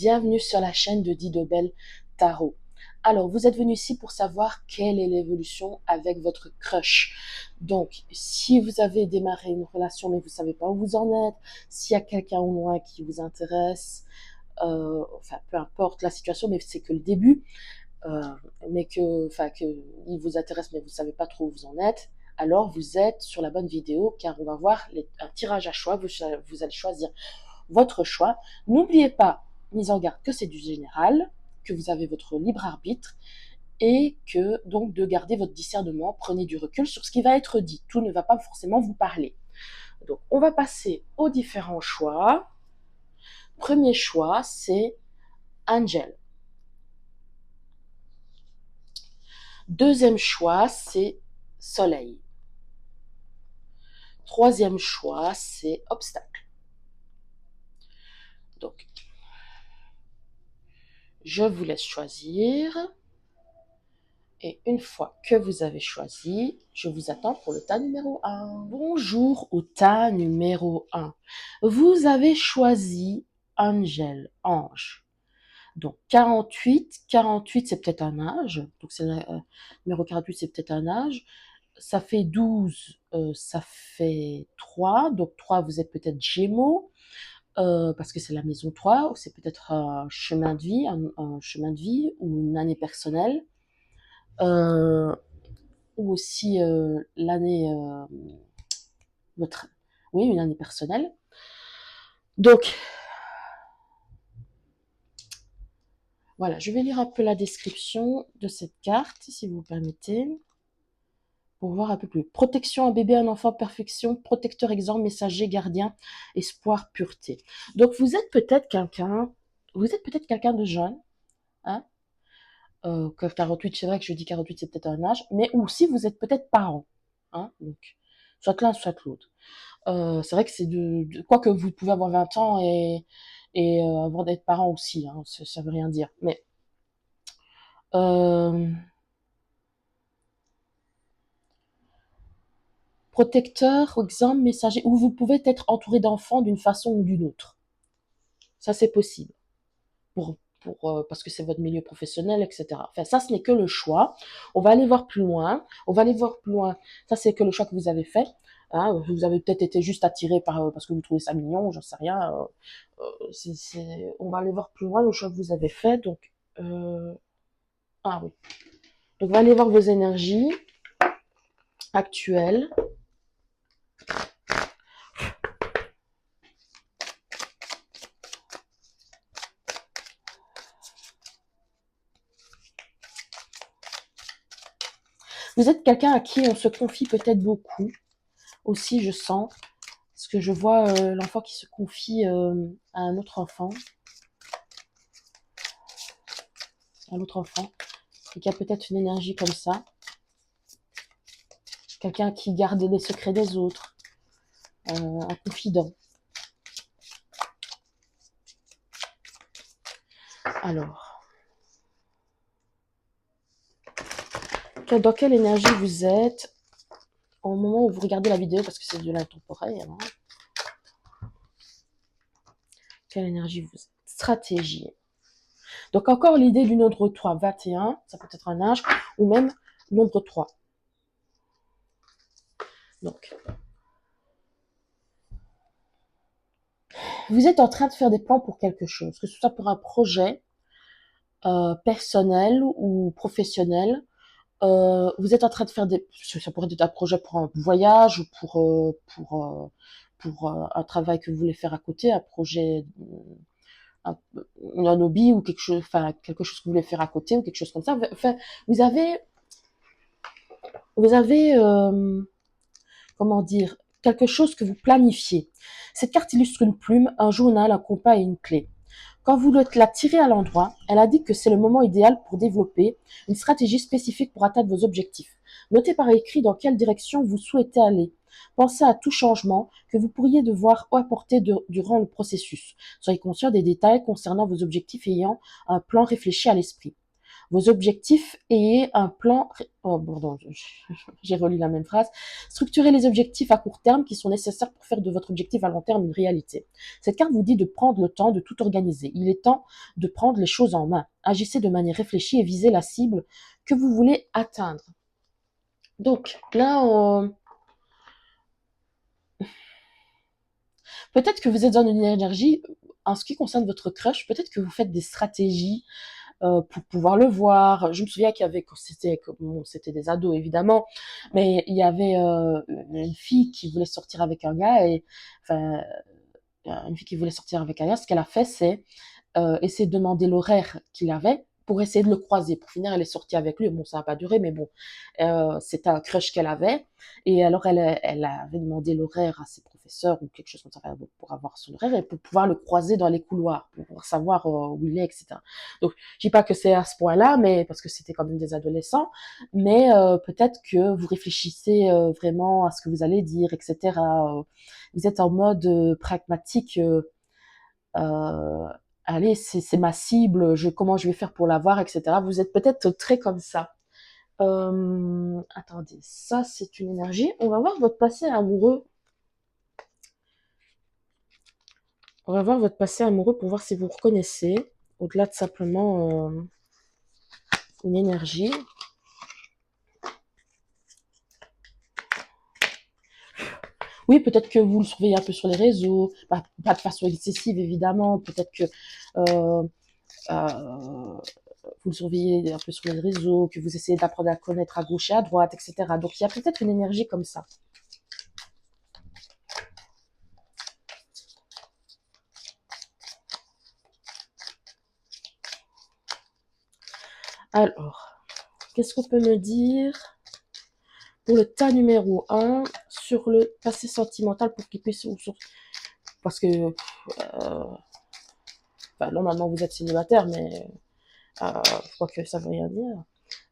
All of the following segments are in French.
bienvenue sur la chaîne de Didobel Tarot. Alors, vous êtes venu ici pour savoir quelle est l'évolution avec votre crush. Donc, si vous avez démarré une relation mais vous ne savez pas où vous en êtes, s'il y a quelqu'un au loin qui vous intéresse, enfin, peu importe la situation, mais c'est que le début, mais que il vous intéresse mais vous ne savez pas trop où vous en êtes, alors vous êtes sur la bonne vidéo car on va voir un tirage à choix, vous allez choisir votre choix. N'oubliez pas, mise en garde, que c'est du général, que vous avez votre libre arbitre et que donc de garder votre discernement, prenez du recul sur ce qui va être dit. Tout ne va pas forcément vous parler. Donc on va passer aux différents choix. Premier choix, c'est Angel. Deuxième choix, c'est Soleil. Troisième choix, c'est Obstacle. Donc, je vous laisse choisir. Et une fois que vous avez choisi, je vous attends pour le tas numéro 1. Bonjour au tas numéro 1. Vous avez choisi Angel, Ange. Donc 48 c'est peut-être un âge. Donc c'est numéro 48, c'est peut-être un âge. Ça fait 12, ça fait 3. Donc 3, vous êtes peut-être Gémeaux. Parce que c'est la maison 3, ou c'est peut-être un chemin de vie, un chemin de vie ou une année personnelle. Ou aussi l'année, votre, oui, une année personnelle. Donc, voilà, je vais lire un peu la description de cette carte, si vous permettez, pour voir un peu plus. Protection, un bébé, un enfant, perfection, protecteur, exemple, messager, gardien, espoir, pureté. Donc, vous êtes peut-être quelqu'un de jeune, hein, 48, c'est vrai que je dis 48, c'est peut-être un âge, mais aussi vous êtes peut-être parent, hein, donc, soit l'un, soit l'autre. C'est vrai que c'est quoi que vous pouvez avoir 20 ans et avoir d'être parent aussi, hein, ça veut rien dire. Mais euh, protecteur, exemple, messager, ou vous pouvez être entouré d'enfants d'une façon ou d'une autre. Ça, c'est possible. Parce que c'est votre milieu professionnel, etc. Enfin, ça, ce n'est que le choix. On va aller voir plus loin. Ça, c'est que le choix que vous avez fait. Hein, vous avez peut-être été juste attiré parce que vous trouvez ça mignon, j'en sais rien. On va aller voir plus loin le choix que vous avez fait. Donc, ah oui. Donc, on va aller voir vos énergies actuelles. Vous êtes quelqu'un à qui on se confie peut-être beaucoup. Aussi, je sens. Parce que je vois l'enfant qui se confie à un autre enfant. Un autre enfant. Et qui a peut-être une énergie comme ça. Quelqu'un qui garde les secrets des autres. Un confident. Alors. Dans quelle énergie vous êtes au moment où vous regardez la vidéo, parce que c'est de l'intemporel. Hein. Quelle énergie vous êtes? Stratégie. Donc encore l'idée du nombre 3, 21, ça peut être un âge, ou même nombre 3. Donc, vous êtes en train de faire des plans pour quelque chose, que ce soit pour un projet personnel ou professionnel. Vous êtes en train de faire ça pourrait être un projet pour un voyage ou pour un travail que vous voulez faire à côté, un projet, un, un hobby ou quelque chose que vous voulez faire à côté ou quelque chose comme ça. Enfin, vous avez, comment dire, quelque chose que vous planifiez. Cette carte illustre une plume, un journal, un compas et une clé. Quand vous la tirez à l'endroit, elle indique que c'est le moment idéal pour développer une stratégie spécifique pour atteindre vos objectifs. Notez par écrit dans quelle direction vous souhaitez aller. Pensez à tout changement que vous pourriez devoir apporter durant le processus. Soyez conscient des détails concernant vos objectifs ayant un plan réfléchi à l'esprit. vos objectifs et un plan... Oh, pardon, j'ai relu la même phrase. Structurez les objectifs à court terme qui sont nécessaires pour faire de votre objectif à long terme une réalité. Cette carte vous dit de prendre le temps de tout organiser. Il est temps de prendre les choses en main. Agissez de manière réfléchie et visez la cible que vous voulez atteindre. Donc là, peut-être que vous êtes dans une énergie, en ce qui concerne votre crush, peut-être que vous faites des stratégies pour pouvoir le voir. Je me souviens qu'il y avait, quand c'était des ados évidemment, mais il y avait une fille qui voulait sortir avec un gars et enfin une fille qui voulait sortir avec un gars. Ce qu'elle a fait, c'est essayer de demander l'horaire qu'il avait pour essayer de le croiser. Pour finir, elle est sortie avec lui. Bon, ça n'a pas duré, mais bon, c'était un crush qu'elle avait. Et alors, elle avait demandé l'horaire à ses professeurs ou quelque chose comme ça, enfin, pour avoir son horaire et pour pouvoir le croiser dans les couloirs, pour pouvoir savoir où il est, etc. Donc, je dis pas que c'est à ce point-là, mais parce que c'était quand même des adolescents, mais peut-être que vous réfléchissez vraiment à ce que vous allez dire, etc. Vous êtes en mode pragmatique. Euh, allez, c'est ma cible, comment je vais faire pour l'avoir, etc. Vous êtes peut-être très comme ça. Attendez, ça c'est une énergie. On va voir votre passé amoureux. On va voir votre passé amoureux pour voir si vous reconnaissez, au-delà de simplement une énergie. Oui, peut-être que vous le surveillez un peu sur les réseaux, pas de façon excessive évidemment, peut-être que euh, euh, vous le surveillez un peu sur les réseaux, que vous essayez d'apprendre à connaître à gauche et à droite, etc. Donc il y a peut-être une énergie comme ça. Alors, qu'est-ce qu'on peut me dire pour le tas numéro 1 sur le passé sentimental pour qu'il puisse... Parce que, normalement vous êtes célibataire, mais je crois que ça veut rien dire.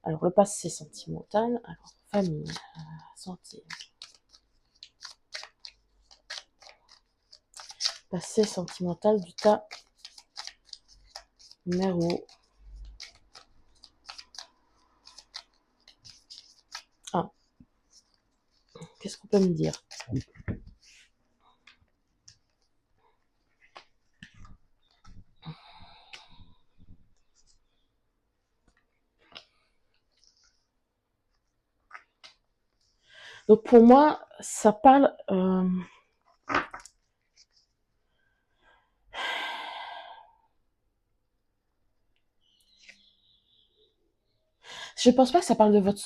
Alors, le passé sentimental, alors, famille, santé. Passé sentimental du tas numéro 1. Qu'est-ce qu'on peut me dire? Donc pour moi, ça parle... je pense pas que ça parle de votre...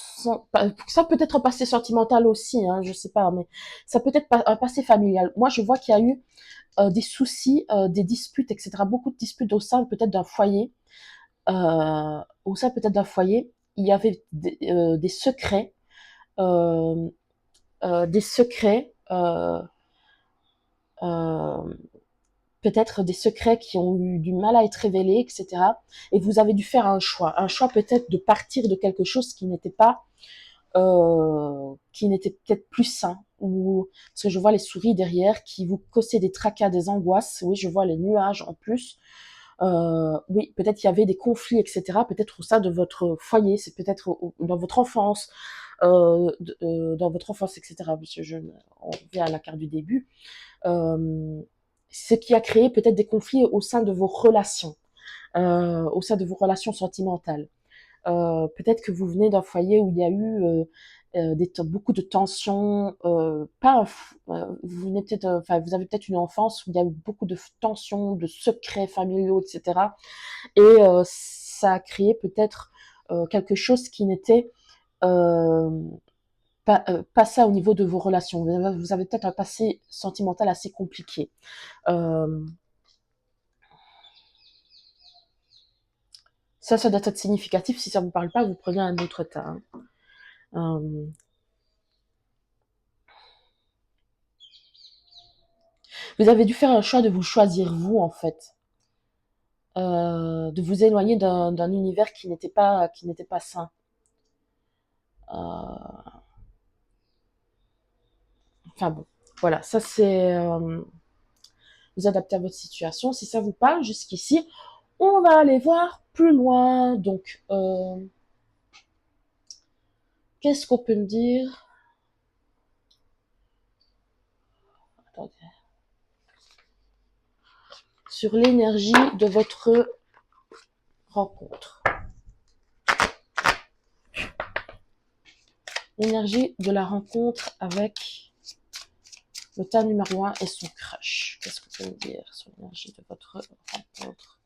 Ça peut être un passé sentimental aussi, hein, je sais pas, mais ça peut être un passé familial. Moi, je vois qu'il y a eu des soucis, des disputes, etc. Beaucoup de disputes au sein peut-être d'un foyer. Au sein peut-être d'un foyer, il y avait des secrets, euh, des secrets, euh, peut-être des secrets qui ont eu du mal à être révélés, etc. Et vous avez dû faire un choix peut-être de partir de quelque chose qui n'était peut-être plus sain. Ou parce que je vois les souris derrière qui vous causaient des tracas, des angoisses. Oui, je vois les nuages en plus. Oui, peut-être il y avait des conflits, etc. Peut-être au sein de votre foyer, c'est peut-être dans votre enfance, dans votre enfance, etc. Parce que on revient à la carte du début. Ce qui a créé peut-être des conflits au sein de vos relations, au sein de vos relations sentimentales. Peut-être que vous venez d'un foyer où il y a eu beaucoup de tensions, vous venez peut-être, vous avez peut-être une enfance où il y a eu beaucoup de tensions, de secrets familiaux, etc. Et ça a créé peut-être quelque chose qui n'était euh, pas ça au niveau de vos relations. Vous avez peut-être un passé sentimental assez compliqué. Euh, ça doit être significatif. Si ça vous parle pas, vous prenez un autre tas. Hein. Vous avez dû faire un choix de vous choisir vous, en fait. De vous éloigner d'un univers qui n'était pas sain. Enfin bon, voilà, ça c'est vous adaptez à votre situation. Si ça vous parle jusqu'ici, on va aller voir plus loin. Donc, qu'est-ce qu'on peut me dire? Attendez. Sur l'énergie de votre rencontre. L'énergie de la rencontre avec le tas numéro 1 et son crush. Qu'est-ce qu'on peut me dire sur l'énergie de votre rencontre?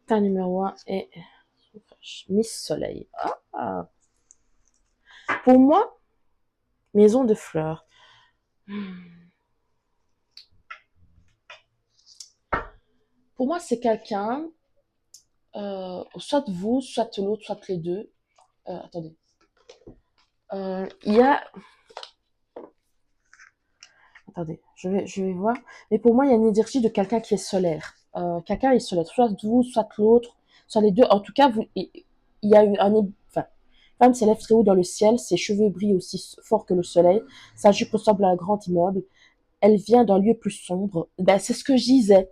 Tas numéro 1 et son crush. Miss Soleil. Ah. Pour moi, maison de fleurs. Pour moi, c'est quelqu'un, soit vous, soit l'autre, soit les deux. Attendez. Il y a... Attendez, je vais voir. Mais pour moi, il y a une énergie de quelqu'un qui est solaire. Quelqu'un est solaire. Soit vous, soit l'autre, soit les deux. En tout cas, il y a eu un... Enfin, femme s'élève très haut dans le ciel. Ses cheveux brillent aussi fort que le soleil. Sa jupe ressemble à un grand immeuble. Elle vient d'un lieu plus sombre. Ben, c'est ce que je disais.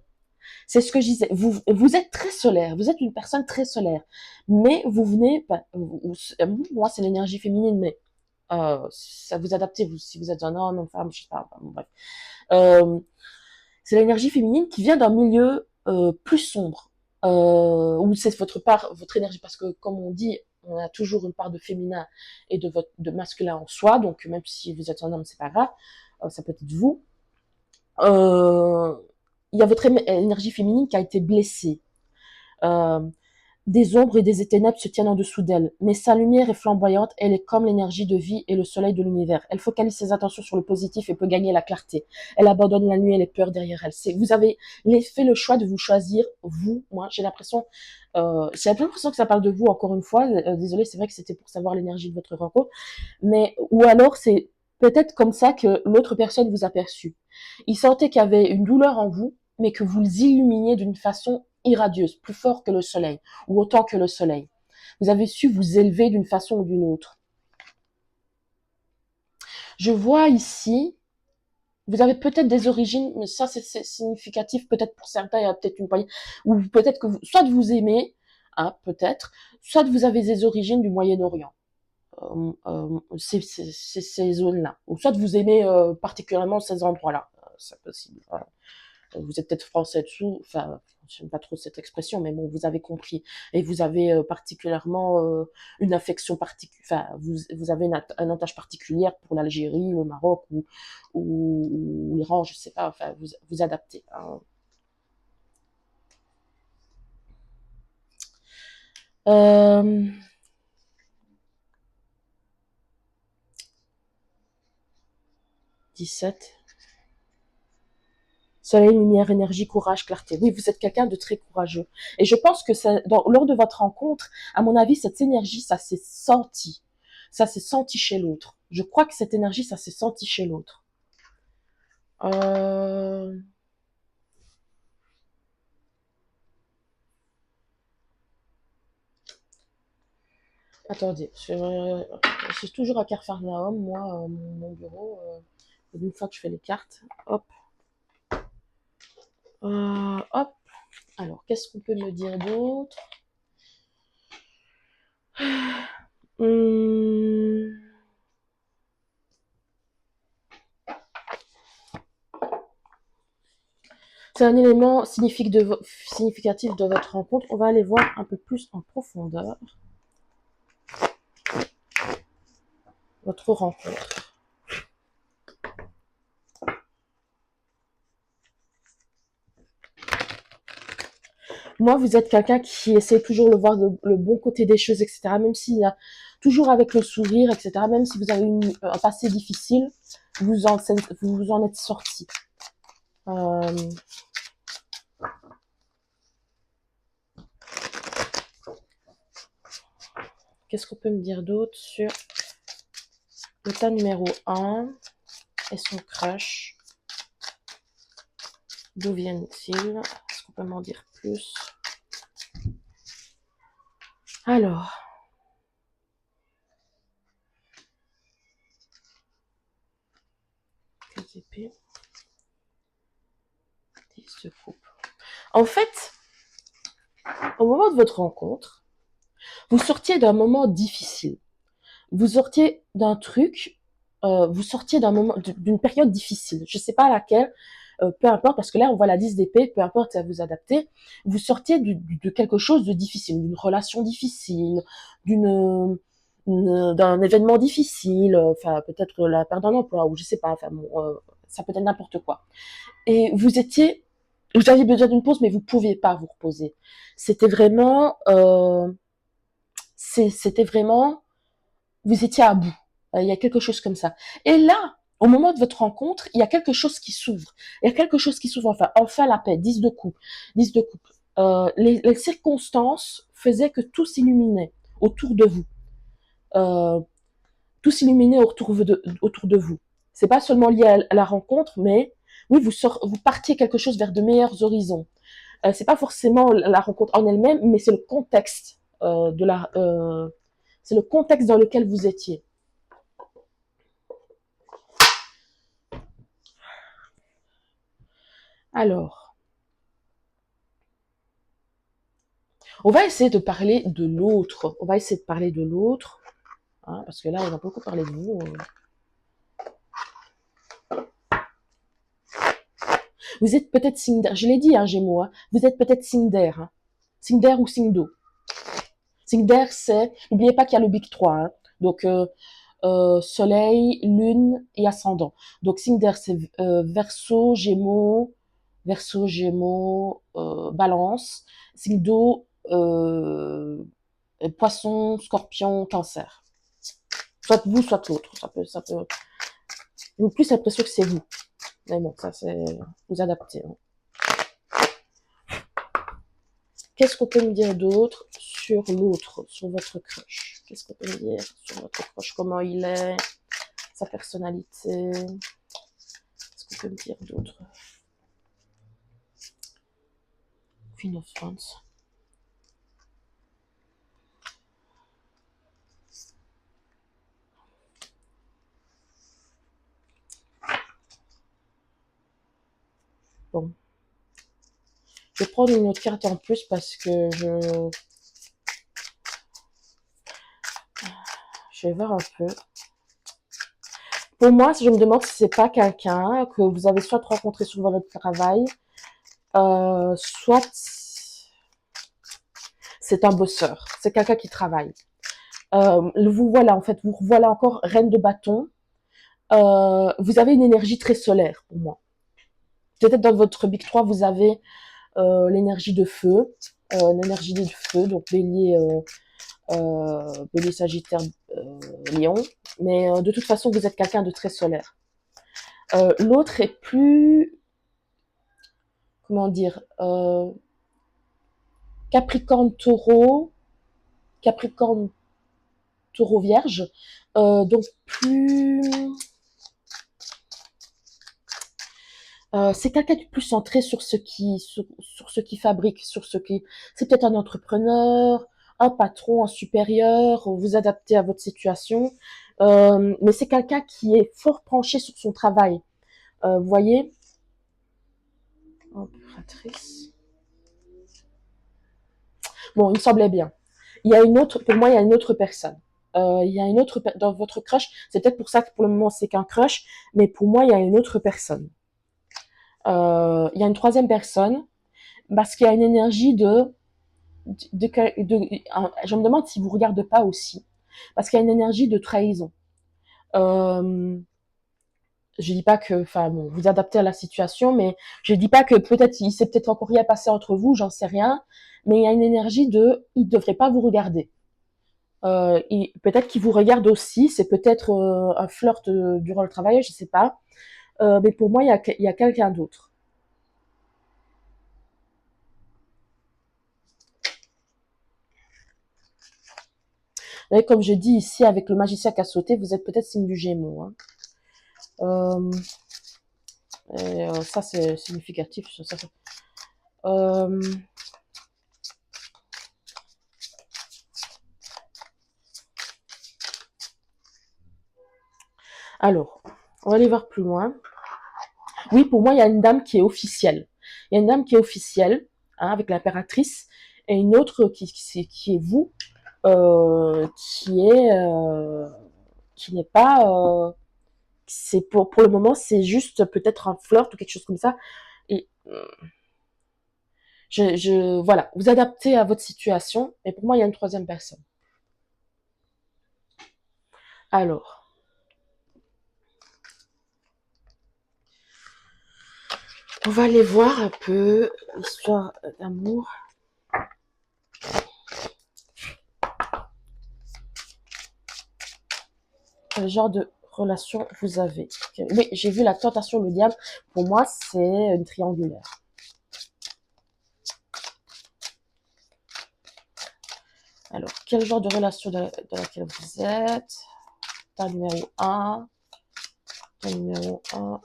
C'est ce que je disais. Vous êtes très solaire. Vous êtes une personne très solaire. Mais vous venez... Ben, moi, c'est l'énergie féminine, mais ça vous adaptez, vous, si vous êtes un homme, une femme, je sais pas, enfin, bon, bref. C'est l'énergie féminine qui vient d'un milieu plus sombre, où c'est votre part, votre énergie, parce que comme on dit, on a toujours une part de féminin et de masculin en soi, donc même si vous êtes un homme, c'est pas grave, ça peut être vous. Il y a votre énergie féminine qui a été blessée. Euh, Des ombres et des ténèbres se tiennent en dessous d'elle, mais sa lumière est flamboyante, elle est comme l'énergie de vie et le soleil de l'univers. Elle focalise ses attentions sur le positif et peut gagner la clarté. Elle abandonne la nuit et les peurs derrière elle. Vous avez fait le choix de vous choisir, vous, moi, j'ai l'impression que ça parle de vous encore une fois. Désolée, c'est vrai que c'était pour savoir l'énergie de votre rencontre, mais, ou alors c'est peut-être comme ça que l'autre personne vous a perçu. Il sentait qu'il y avait une douleur en vous, mais que vous illuminiez d'une façon irradieuse, plus fort que le soleil, ou autant que le soleil. Vous avez su vous élever d'une façon ou d'une autre. Je vois ici, vous avez peut-être des origines, mais ça c'est significatif, peut-être pour certains, il y a peut-être une poignée, ou peut-être que soit vous aimez, hein, peut-être, soit vous avez des origines du Moyen-Orient. Ces zones-là. Ou soit vous aimez particulièrement ces endroits-là. C'est possible. Voilà. Vous êtes peut-être français dessous, enfin, je n'aime pas trop cette expression, mais bon, vous avez compris. Et vous avez particulièrement une affection particulière, enfin, vous avez une attache particulière pour l'Algérie, le Maroc ou l'Iran, je sais pas, enfin, vous adaptez. Hein. Euh, 17. Soleil, lumière, énergie, courage, clarté. Oui, vous êtes quelqu'un de très courageux. Et je pense que lors de votre rencontre, à mon avis, cette énergie, ça s'est senti. Ça s'est senti chez l'autre. Je crois que cette énergie, ça s'est senti chez l'autre. Euh... Attendez, je suis toujours à Carfarnaum, moi, mon bureau. Une fois que je fais les cartes, hop. Hop. Alors, qu'est-ce qu'on peut me dire d'autre? Hum... C'est un élément significatif de votre rencontre. On va aller voir un peu plus en profondeur votre rencontre. Moi, vous êtes quelqu'un qui essaie toujours de voir le bon côté des choses, etc. Même s'il y a toujours avec le sourire, etc. Même si vous avez un passé difficile, vous en êtes sorti. Qu'est-ce qu'on peut me dire d'autre sur le tas numéro 1 et son crush? D'où viennent-ils? Est-ce qu'on peut m'en dire plus? Alors, épées. 10 de coupe. En fait, au moment de votre rencontre, vous sortiez d'un moment difficile. Vous sortiez d'un truc, vous sortiez d'un moment, d'une période difficile. Je sais pas laquelle, peu importe, parce que là, on voit la 10 d'épée, peu importe, à vous adapter. Vous sortiez de quelque chose de difficile, d'une relation difficile, d'un événement difficile, enfin, peut-être la perte d'un emploi, ou je sais pas, enfin, bon, ça peut être n'importe quoi. Et vous aviez besoin d'une pause, mais vous pouviez pas vous reposer. C'était vraiment, c'était vraiment, vous étiez à bout. Il y a quelque chose comme ça. Et là, au moment de votre rencontre, il y a quelque chose qui s'ouvre. Il y a quelque chose qui s'ouvre. Enfin la paix. 10 de coupe. 10 de coupe. Les circonstances faisaient que tout s'illuminait autour de vous. Euh, tout s'illuminait autour de vous. C'est pas seulement lié à la rencontre, mais oui, vous partiez quelque chose vers de meilleurs horizons. C'est pas forcément la rencontre en elle-même, mais c'est le contexte c'est le contexte dans lequel vous étiez. Alors, on va essayer de parler de l'autre. On va essayer de parler de l'autre, hein, parce que là, on a beaucoup parlé de vous. Vous êtes peut-être signe d'air. Je l'ai dit, hein, Gémeaux. Hein. Vous êtes peut-être signe d'air. Hein. Signe d'air ou signe d'eau. Signe d'air, c'est... N'oubliez pas qu'il y a le Big 3. Hein. Donc, Soleil, Lune et Ascendant. Donc, signe d'air, c'est Verseau, Gémeaux, Balance. Signe d'eau, Poisson, Scorpion, Cancer. Soit vous, soit l'autre. Ça peut. J'ai plus l'impression que c'est vous. Mais bon, ça c'est vous adapter. Hein. Qu'est-ce qu'on peut me dire d'autre sur l'autre, sur votre crush? Qu'est-ce qu'on peut me dire sur votre crush? Comment il est? Sa personnalité? Qu'est-ce qu'on peut me dire d'autre? Queen of Wands. Bon. Je vais prendre une autre carte en plus parce que je vais voir un peu. Pour moi, si je me demande si c'est pas quelqu'un que vous avez soit rencontré sur votre travail, soit c'est un bosseur, c'est quelqu'un qui travaille. Vous voilà, en fait, vous voilà encore reine de bâton. Vous avez une énergie très solaire pour moi. Peut-être dans votre Big 3, vous avez l'énergie de feu, donc Bélier, Sagittaire, Lion. Mais de toute façon, vous êtes quelqu'un de très solaire. L'autre est plus, comment dire, Capricorne, Taureau, Vierge. Donc plus, c'est quelqu'un qui est plus centré sur sur ce qui fabrique, sur ce qui, c'est peut-être un entrepreneur, un patron, un supérieur, vous adaptez à votre situation. Mais c'est quelqu'un qui est fort penché sur son travail. Vous voyez, impératrice. Bon, il me semblait bien. Il y a une autre, pour moi, il y a une autre personne. Il y a une autre dans votre crush. C'est peut-être pour ça que pour le moment c'est qu'un crush, mais pour moi il y a une autre personne. Il y a une troisième personne parce qu'il y a une énergie je me demande si vous regardez pas aussi, parce qu'il y a une énergie de trahison. Euh, je dis pas que, enfin bon, vous adaptez à la situation, mais je dis pas que peut-être il s'est peut-être encore rien passé entre vous, j'en sais rien, mais il y a une énergie il devrait pas vous regarder. Peut-être qu'il vous regarde aussi, c'est peut-être un flirt durant le travail, je sais pas. Mais pour moi, il y a quelqu'un d'autre. Et comme je dis ici, avec le magicien qui a sauté, vous êtes peut-être signe du Gémeaux. Hein. Euh, ça, c'est significatif. Euh, alors, on va aller voir plus loin. Oui, pour moi, il y a une dame qui est officielle. Il y a une dame qui est officielle, hein, avec l'impératrice, et une autre qui est vous, qui est qui n'est pas c'est pour le moment c'est juste peut-être un flirt ou quelque chose comme ça et voilà, vous adaptez à votre situation et pour moi il y a une troisième personne. Alors, on va aller voir un peu l'histoire d'amour. Quel genre de relation vous avez? Oui, j'ai vu la tentation, le diable. Pour moi, c'est une triangulaire. Alors, quel genre de relation dans laquelle vous êtes? Ta numéro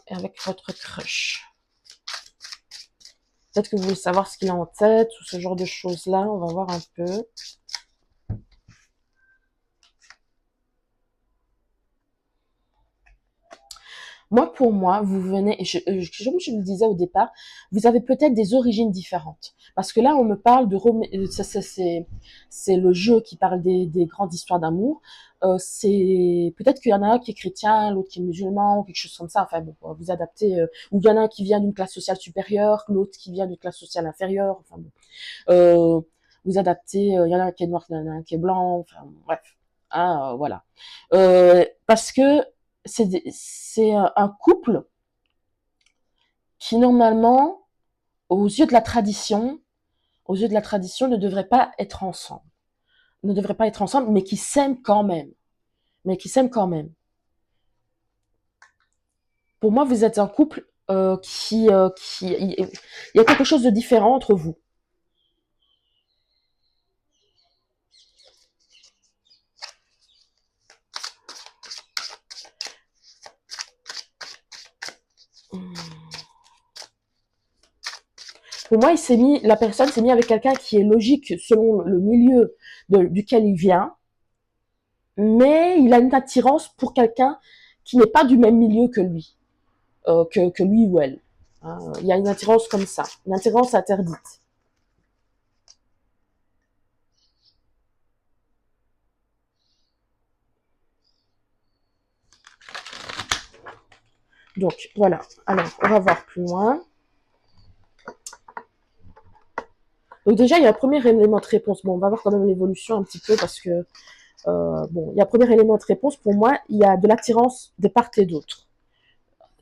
et avec votre crush. Peut-être que vous voulez savoir ce qu'il a en tête ou ce genre de choses-là. On va voir un peu. Moi, pour moi, vous venez, comme je le disais au départ, vous avez peut-être des origines différentes. Parce que là, on me parle de c'est le jeu qui parle des grandes histoires d'amour. C'est peut-être qu'il y en a un qui est chrétien, l'autre qui est musulman, ou quelque chose comme ça. Enfin bon, vous adaptez. Ou il y en a un qui vient d'une classe sociale supérieure, l'autre qui vient d'une classe sociale inférieure. Enfin bon, vous adaptez. Il y en a un qui est noir, il y en a un qui est blanc. Enfin bref, ah, voilà. Parce que c'est un couple qui normalement, aux yeux de la tradition, ne devrait pas être ensemble, mais qui s'aiment quand même, Pour moi, vous êtes un couple il y a quelque chose de différent entre vous. Pour moi, la personne s'est mise avec quelqu'un qui est logique selon le milieu duquel il vient, mais il a une attirance pour quelqu'un qui n'est pas du même milieu que lui. Que lui ou elle. Il y a une attirance comme ça, une attirance interdite. Donc voilà, alors on va voir plus loin. Donc déjà, il y a un premier élément de réponse. Bon, on va voir quand même l'évolution un petit peu parce que, bon, il y a un premier élément de réponse. Pour moi, il y a de l'attirance de part et d'autre.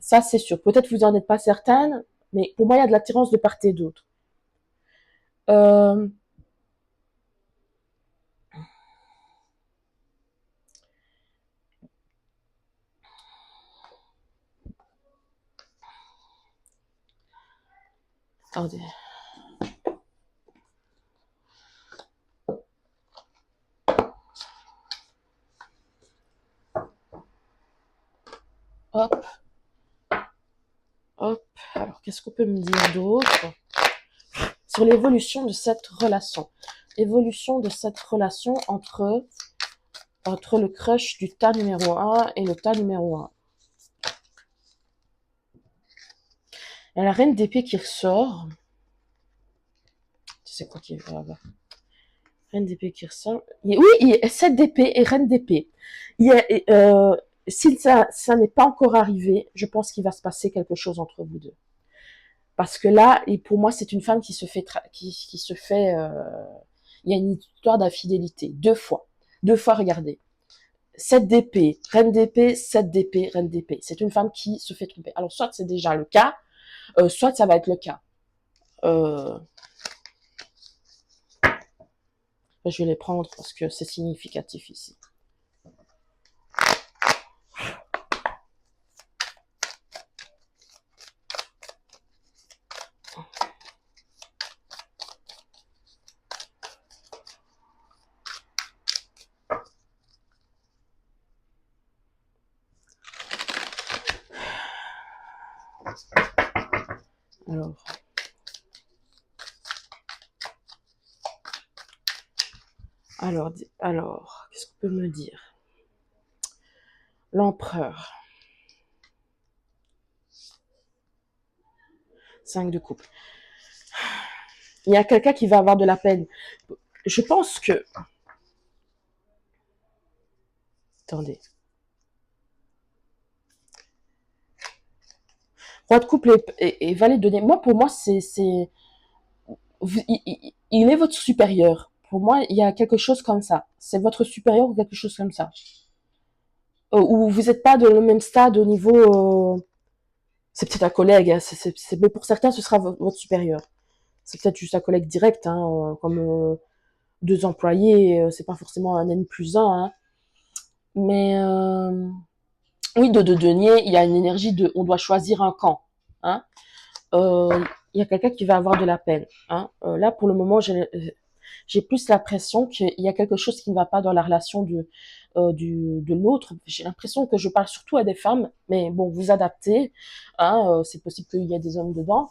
Ça, c'est sûr. Peut-être vous en êtes pas certaine, mais pour moi, il y a de l'attirance de part et d'autre. Euh, attendez. Hop, hop. Alors, qu'est-ce qu'on peut me dire d'autre sur l'évolution de cette relation? Évolution de cette relation entre le crush du tas numéro 1 et le tas numéro 1. Il y a la reine d'épée qui ressort. C'est quoi qui est là-bas? Reine d'épée qui ressort. Oui, il y a 7 d'épée et reine d'épée. Si ça n'est pas encore arrivé, je pense qu'il va se passer quelque chose entre vous deux. Parce que là, et pour moi, c'est une femme qui se fait, qui se fait, il y a une histoire d'infidélité. Deux fois. Deux fois, regardez. 7 d'épée, reine d'épée, 7 d'épée, reine d'épée. C'est une femme qui se fait tromper. Alors, soit c'est déjà le cas, soit ça va être le cas. Euh, je vais les prendre parce que c'est significatif ici. Alors, qu'est-ce qu'on peut me dire? L'empereur. 5 de coupe. Il y a quelqu'un qui va avoir de la peine. Je pense que... Attendez. Roi de couple et valet de dés. Moi, pour moi, il est votre supérieur. Pour moi, il y a quelque chose comme ça. C'est votre supérieur ou quelque chose comme ça. Ou vous n'êtes pas de le même stade au niveau... c'est peut-être un collègue, hein, mais pour certains, ce sera votre supérieur. C'est peut-être juste un collègue direct, hein, comme 2 employés, c'est pas forcément un N+1. Hein. Mais oui, de denier, il y a une énergie de... On doit choisir un camp. Hein. Il y a quelqu'un qui va avoir de la peine. Hein. Là, pour le moment, j'ai plus l'impression qu'il y a quelque chose qui ne va pas dans la relation de l'autre. J'ai l'impression que je parle surtout à des femmes, mais bon, vous adaptez. Hein, c'est possible qu'il y ait des hommes dedans.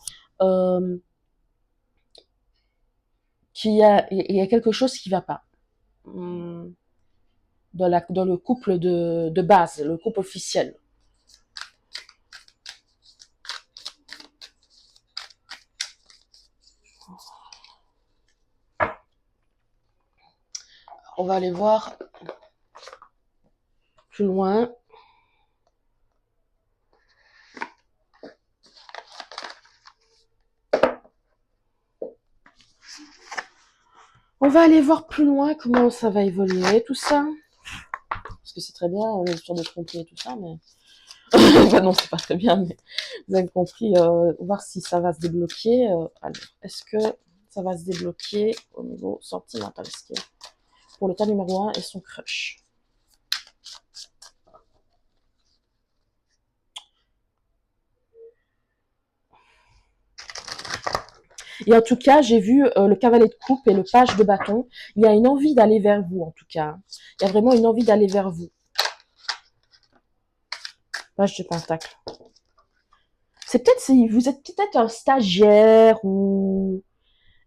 Il y a quelque chose qui ne va pas dans le couple de base, le couple officiel. On va aller voir plus loin. On va aller voir plus loin comment ça va évoluer, tout ça. Parce que c'est très bien, on est sûr de tromper et tout ça, mais... enfin, non, c'est pas très bien, mais vous avez compris. Voir si ça va se débloquer. Alors, est-ce que ça va se débloquer au niveau sentimental? Pour le tas numéro 1 et son crush. Et en tout cas, j'ai vu le cavalier de coupe et le page de bâton. Il y a une envie d'aller vers vous, en tout cas. Il y a vraiment une envie d'aller vers vous. Page de pentacle. C'est peut-être si vous êtes peut-être un stagiaire ou...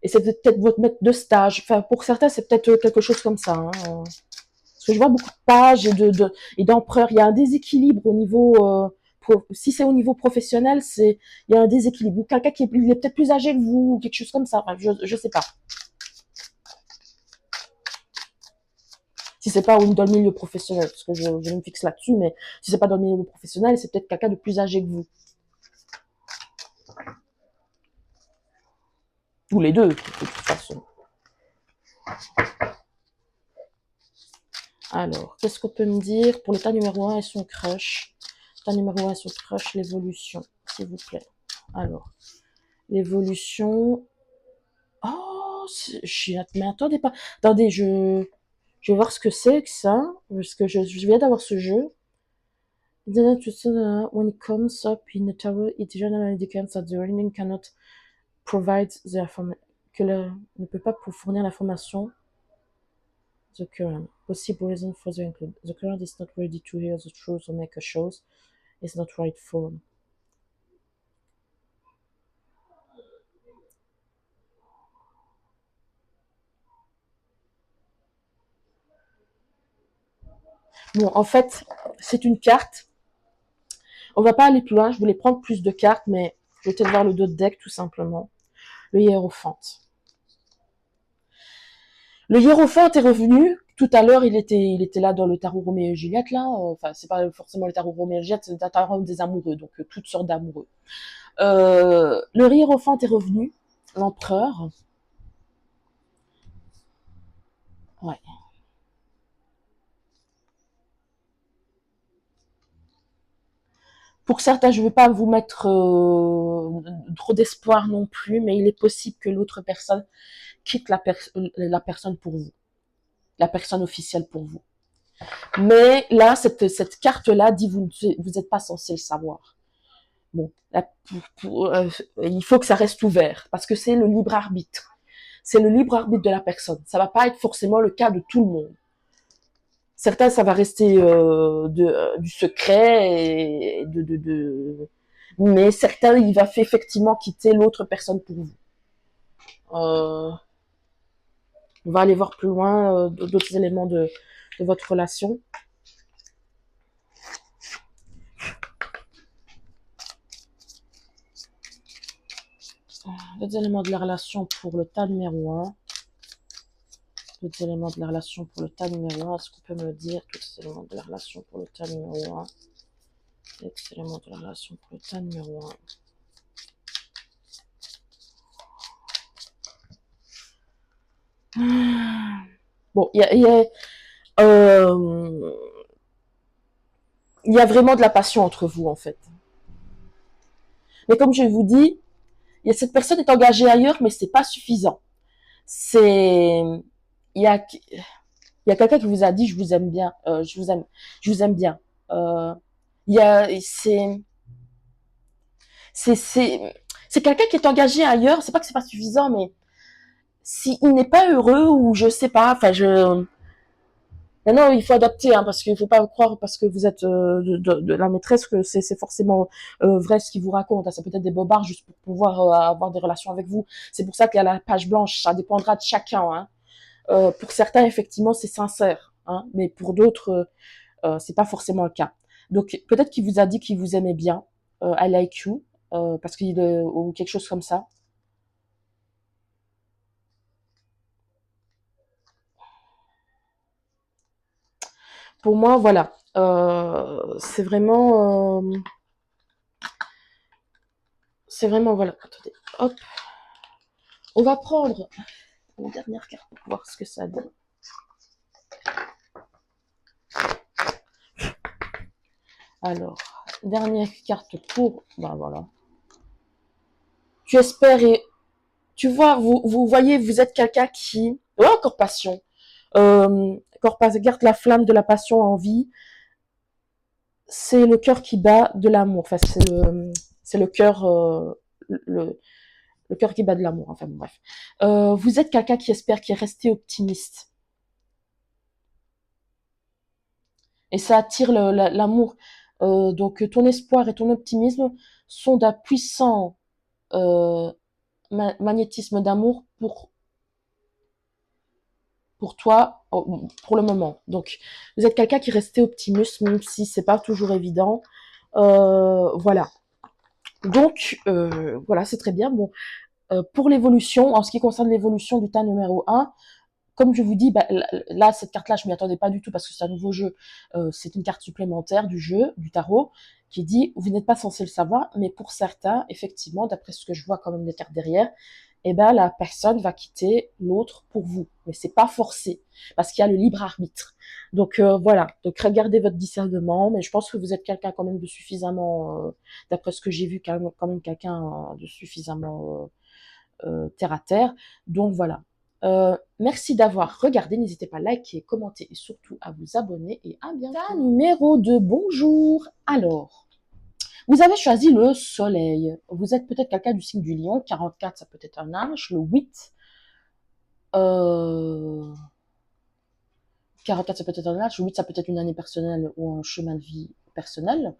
Et c'est peut-être votre maître de stage. Enfin, pour certains, c'est peut-être quelque chose comme ça. Hein. Parce que je vois beaucoup de pages et d'empereurs. Il y a un déséquilibre au niveau... si c'est au niveau professionnel, il y a un déséquilibre. Ou quelqu'un qui est peut-être plus âgé que vous, ou quelque chose comme ça. Enfin, je sais pas. Si c'est pas dans le milieu professionnel, parce que je me fixe là-dessus, mais si c'est pas dans le milieu professionnel, c'est peut-être quelqu'un de plus âgé que vous. Ou les deux, de toute façon. Alors, qu'est-ce qu'on peut me dire pour l'état numéro 1 et son crush? L'état numéro 1 et son crush, l'évolution, s'il vous plaît. Alors, l'évolution... Oh, mais attendez pas. Attendez, je vais voir ce que c'est que ça, parce que je viens d'avoir ce jeu. When it comes up in the tower, it generally indicates that the reading cannot provide the information, que ne peut pas fournir l'information. The current. Possible reason for the include. The current is not ready to hear the truth or make a choice. It's not right for. Bon, en fait, c'est une carte. On va pas aller plus loin. Je voulais prendre plus de cartes, mais je vais peut-être voir le dos de deck tout simplement. Le hiérophante. Le hiérophante est revenu. Tout à l'heure, il était là dans le tarot Roméo et Juliette, là. Enfin, c'est pas forcément le tarot Roméo et Juliette, c'est le tarot des amoureux, donc toutes sortes d'amoureux. Le hiérophante est revenu. L'empereur. Ouais. Pour certains, je ne veux pas vous mettre trop d'espoir non plus, mais il est possible que l'autre personne quitte la personne pour vous, la personne officielle pour vous. Mais là, cette carte-là dit vous n'êtes pas censé le savoir. Bon, là, il faut que ça reste ouvert parce que c'est le libre arbitre. C'est le libre arbitre de la personne. Ça va pas être forcément le cas de tout le monde. Certains, ça va rester du secret et mais certains, il va effectivement quitter l'autre personne pour vous. On va aller voir plus loin d'autres éléments de votre relation. Les éléments de la relation pour le tas numéro 1. Les éléments de la relation pour le tas numéro 1. Est-ce qu'on peut me dire tous les éléments de la relation pour le tas numéro 1? Les éléments de la relation pour le tas numéro 1. Bon, il y a vraiment de la passion entre vous, en fait. Mais comme je vous dis, cette personne est engagée ailleurs, mais c'est pas suffisant. Il y a quelqu'un qui vous a dit je vous aime bien, je vous aime bien. Il y a c'est quelqu'un qui est engagé ailleurs. C'est pas que c'est pas suffisant, mais s'il n'est pas heureux ou je sais pas, enfin maintenant, il faut adapter, hein, parce qu'il faut pas croire parce que vous êtes de la maîtresse que c'est forcément vrai ce qu'il vous raconte. Hein. Ça peut être des bobards juste pour pouvoir avoir des relations avec vous. C'est pour ça qu'il y a la page blanche. Ça dépendra de chacun. Hein. Pour certains, effectivement, c'est sincère, hein, mais pour d'autres, c'est pas forcément le cas. Donc peut-être qu'il vous a dit qu'il vous aimait bien, I like you, parce qu'il ou quelque chose comme ça. Pour moi, voilà, c'est vraiment, voilà. Attendez, hop, on va prendre une dernière carte pour voir ce que ça dit. Alors, dernière carte pour, ben voilà. Tu espères et tu vois, vous voyez, vous êtes quelqu'un qui, encore passion, garde la flamme de la passion en vie. C'est le cœur qui bat de l'amour. Enfin, c'est le cœur, le cœur qui bat de l'amour. Enfin, bon, bref. Vous êtes quelqu'un qui espère, qui est resté optimiste. Et ça attire l'amour. Donc, ton espoir et ton optimisme sont d'un puissant magnétisme d'amour pour toi, pour le moment. Donc, vous êtes quelqu'un qui restait optimiste, même si c'est pas toujours évident. Voilà. Donc, voilà, c'est très bien. Bon, pour l'évolution, en ce qui concerne l'évolution du tas numéro 1, comme je vous dis, bah, là, cette carte-là, je m'y attendais pas du tout parce que c'est un nouveau jeu. C'est une carte supplémentaire du jeu, du tarot, qui dit, vous n'êtes pas censé le savoir, mais pour certains, effectivement, d'après ce que je vois quand même des cartes derrière, eh ben, la personne va quitter l'autre pour vous. Mais c'est pas forcé, parce qu'il y a le libre arbitre. Donc, voilà. Donc, regardez votre discernement, mais je pense que vous êtes quelqu'un quand même de suffisamment, d'après ce que j'ai vu, quand même quelqu'un de suffisamment terre à terre. Donc, voilà. Merci d'avoir regardé. N'hésitez pas à liker, commenter et surtout à vous abonner. Et à bientôt. Tas numéro 2, bonjour. Alors, vous avez choisi le soleil. Vous êtes peut-être quelqu'un du signe du lion. 44, ça peut être un âge. Le 8, 44, ça peut être un âge. Le 8, ça peut être une année personnelle ou un chemin de vie personnel.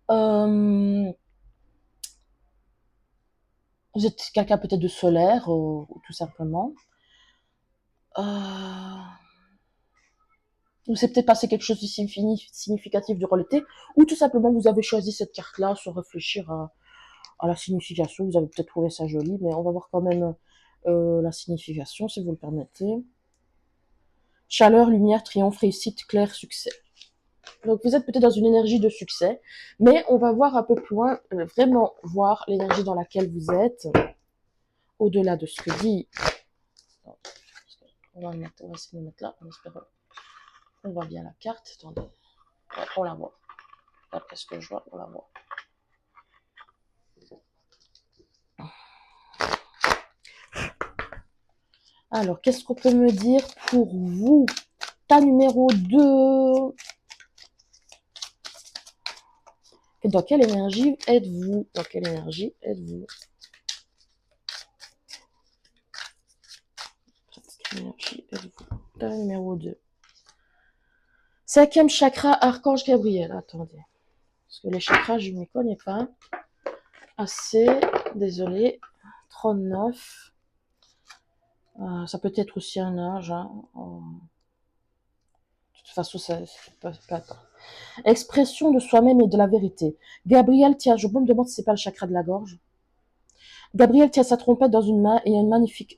Vous êtes quelqu'un peut-être de solaire, tout simplement. Ou c'est peut-être passé quelque chose de significatif durant l'été, ou tout simplement vous avez choisi cette carte-là sans réfléchir à la signification. Vous avez peut-être trouvé ça joli, mais on va voir quand même la signification, si vous le permettez. Chaleur, lumière, triomphe, réussite, clair, succès. Donc vous êtes peut-être dans une énergie de succès, mais on va voir un peu plus loin, vraiment voir l'énergie dans laquelle vous êtes, au-delà de ce que dit. On va essayer de le mettre là, on espère qu'on voit bien la carte. Attendez, ouais, on la voit. D'après ce que je vois, on la voit. Alors, qu'est-ce qu'on peut me dire pour vous? Tas numéro 2. Dans quelle énergie êtes-vous? Dans quelle énergie êtes-vous? Quelle énergie êtes-vous? Tas numéro 2. 5e chakra, Archange Gabriel. Attendez. Parce que les chakras, je ne m'y connais pas. Assez. Désolé. 39. Ça peut être aussi un âge. Hein. De toute façon, ça peut attendre. Expression de soi-même et de la vérité. Gabriel, tiens, je me demande si c'est pas le chakra de la gorge. Gabriel tient sa trompette dans une main et un magnifique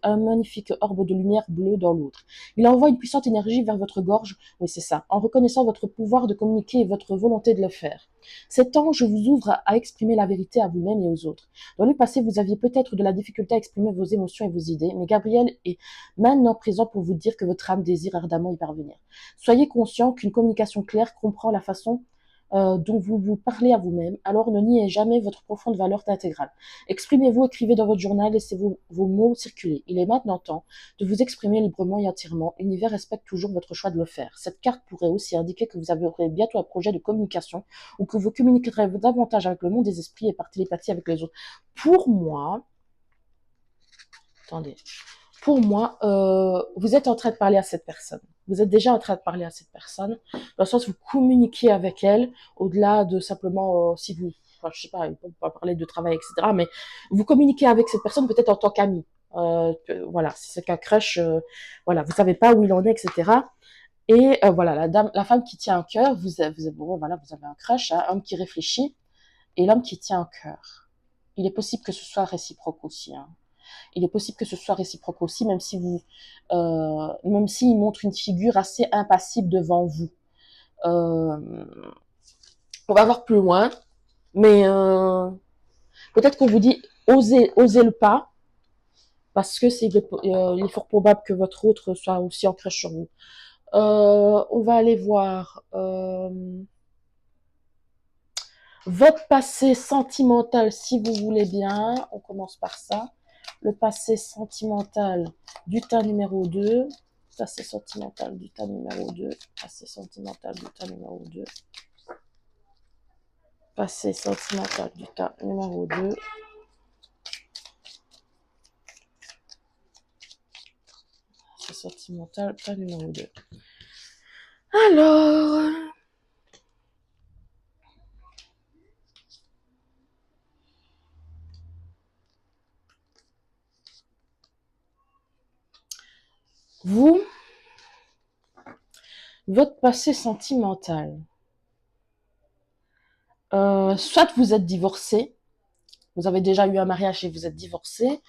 orbe de lumière bleue dans l'autre. Il envoie une puissante énergie vers votre gorge, oui c'est ça, en reconnaissant votre pouvoir de communiquer et votre volonté de le faire. Cet ange vous ouvre à exprimer la vérité à vous-même et aux autres. Dans le passé, vous aviez peut-être de la difficulté à exprimer vos émotions et vos idées, mais Gabriel est maintenant présent pour vous dire que votre âme désire ardemment y parvenir. Soyez conscient qu'une communication claire comprend la façon dont vous vous parlez à vous-même, alors ne niez jamais votre profonde valeur intégrale. Exprimez-vous, écrivez dans votre journal, laissez vos mots circuler. Il est maintenant temps de vous exprimer librement et entièrement. L'univers respecte toujours votre choix de le faire. Cette carte pourrait aussi indiquer que vous aurez bientôt un projet de communication ou que vous communiquerez davantage avec le monde des esprits et par télépathie avec les autres. Pour moi, attendez, vous êtes en train de parler à cette personne. Vous êtes déjà en train de parler à cette personne, dans le sens où vous communiquez avec elle, au-delà de simplement, si vous, enfin, je sais pas, on peut pas parler de travail, etc., mais vous communiquez avec cette personne peut-être en tant qu'ami. Voilà, si c'est qu'un crush, voilà, vous savez pas où il en est, etc. Et voilà, la femme qui tient un cœur, bon, voilà, vous avez un crush, hein, un homme qui réfléchit, et l'homme qui tient un cœur. Il est possible que ce soit réciproque aussi, hein. Il est possible que ce soit réciproque aussi, même s'il montre une figure assez impassible devant vous. Euh, on va voir plus loin, mais peut-être qu'on vous dit osez le pas, parce que il est fort probable que votre autre soit aussi ancré sur vous. On va aller voir votre passé sentimental, si vous voulez bien. On commence par ça. Le passé sentimental du tas numéro 2. Passé sentimental du tas numéro 2. Passé sentimental du tas numéro 2. Passé sentimental du tas numéro 2. Passé sentimental, tas numéro 2. Alors... vous, votre passé sentimental, soit vous êtes divorcé, vous avez déjà eu un mariage et vous êtes divorcé,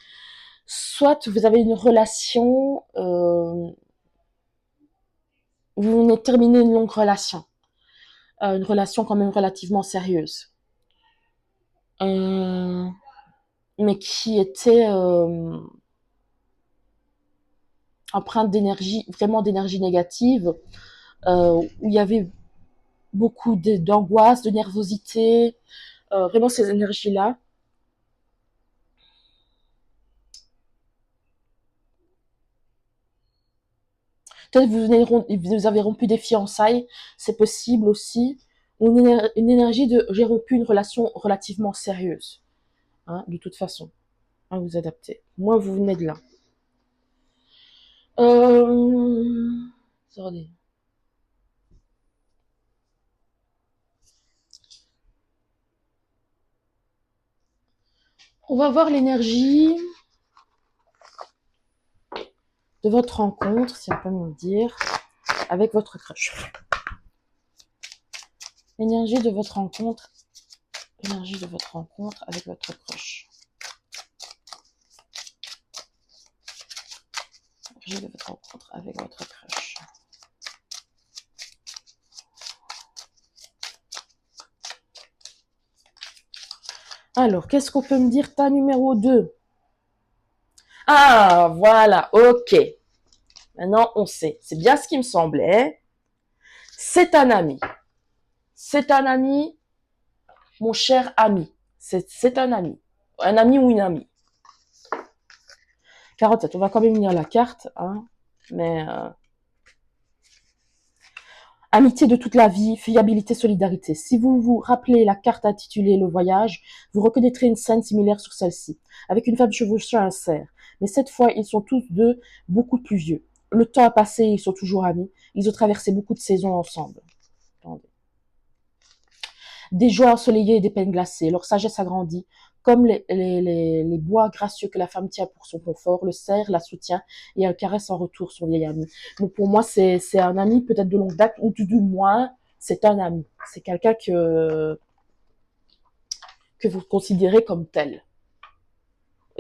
soit vous avez une relation, vous venez de terminer une longue relation, une relation quand même relativement sérieuse, mais qui était empreinte d'énergie, vraiment d'énergie négative, où il y avait beaucoup d'angoisse, de nervosité, vraiment ces énergies-là. Peut-être vous avez rompu des fiançailles, c'est possible aussi. Une énergie de j'ai rompu une relation relativement sérieuse, hein, de toute façon, à vous adapter. Moi, vous venez de là. Attendez. On va voir l'énergie de votre rencontre, si on peut me le dire, avec votre crush. L'énergie de votre rencontre, l'énergie de votre rencontre avec votre crush. L'énergie de votre rencontre avec votre crush. Alors, qu'est-ce qu'on peut me dire? Ta numéro 2. Ah, voilà, ok. Maintenant, on sait. C'est bien ce qui me semblait. C'est un ami. C'est un ami, mon cher ami. C'est un ami. Un ami ou une amie. 47, on va quand même lire la carte, hein. Mais amitié de toute la vie, fiabilité, solidarité. Si vous vous rappelez la carte intitulée Le Voyage, vous reconnaîtrez une scène similaire sur celle-ci, avec une femme chevauchant un cerf. Mais cette fois, ils sont tous deux beaucoup plus vieux. Le temps a passé, ils sont toujours amis. Ils ont traversé beaucoup de saisons ensemble. Attendez. Des joies ensoleillées et des peines glacées. Leur sagesse a grandi. Comme les bois gracieux que la femme tient pour son confort, le cerf la soutient et elle caresse en retour son vieil ami. Donc pour moi, c'est un ami peut-être de longue date, ou du moins, c'est un ami. C'est quelqu'un que vous considérez comme tel.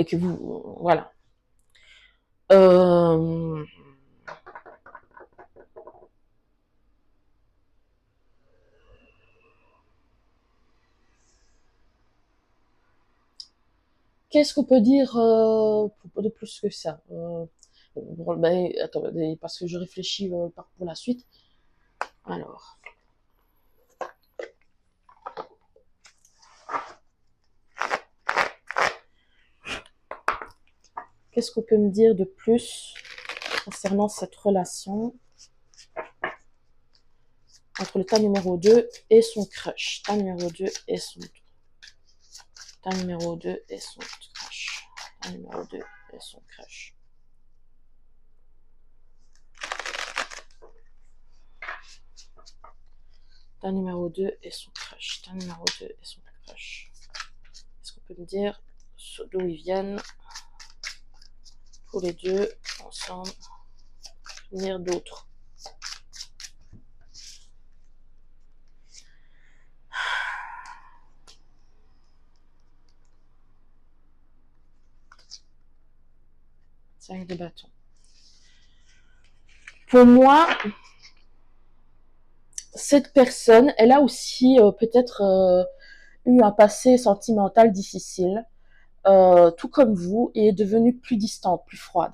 et que vous, voilà. Euh, Qu'est-ce qu'on peut dire de plus que ça bon, ben, attendez, parce que je réfléchis pour la suite. Alors, qu'est-ce qu'on peut me dire de plus concernant cette relation entre le tas numéro 2 et son crush? Tas numéro 2 et son tas numéro 2 et son crush. Tas numéro 2 et son crush. Tas numéro 2 et son crush. Tas numéro 2 et son crush. Est-ce qu'on peut me dire d'où ils viennent tous les deux ensemble? Venir d'autres. Cinq de bâton. Pour moi, cette personne, elle a aussi peut-être eu un passé sentimental difficile, tout comme vous, et est devenue plus distante, plus froide.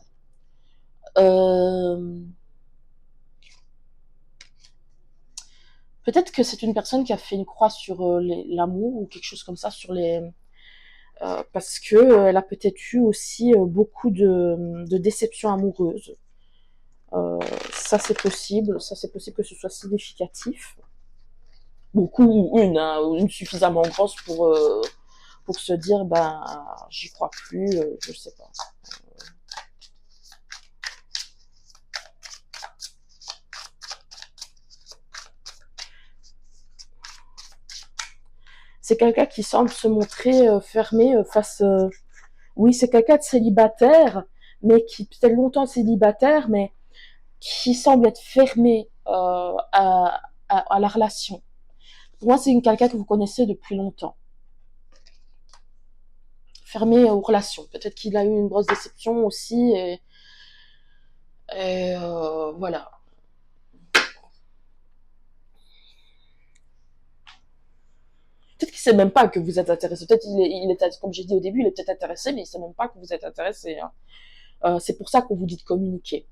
Peut-être que c'est une personne qui a fait une croix sur l'amour ou quelque chose comme ça, sur les parce que elle a peut-être eu aussi beaucoup de déceptions amoureuses. Ça c'est possible que ce soit significatif. Beaucoup ou une suffisamment grosse pour se dire ben j'y crois plus, je sais pas. C'est quelqu'un qui semble se montrer fermé face. Oui, c'est quelqu'un de célibataire, mais qui peut-être longtemps célibataire, mais qui semble être fermé à la relation. Pour moi, c'est quelqu'un que vous connaissez depuis longtemps. Fermé aux relations. Peut-être qu'il a eu une grosse déception aussi, et voilà. Peut-être qu'il sait même pas que vous êtes intéressé. Peut-être il est, comme j'ai dit au début, il est peut-être intéressé, mais il sait même pas que vous êtes intéressé. Hein. C'est pour ça qu'on vous dit de communiquer.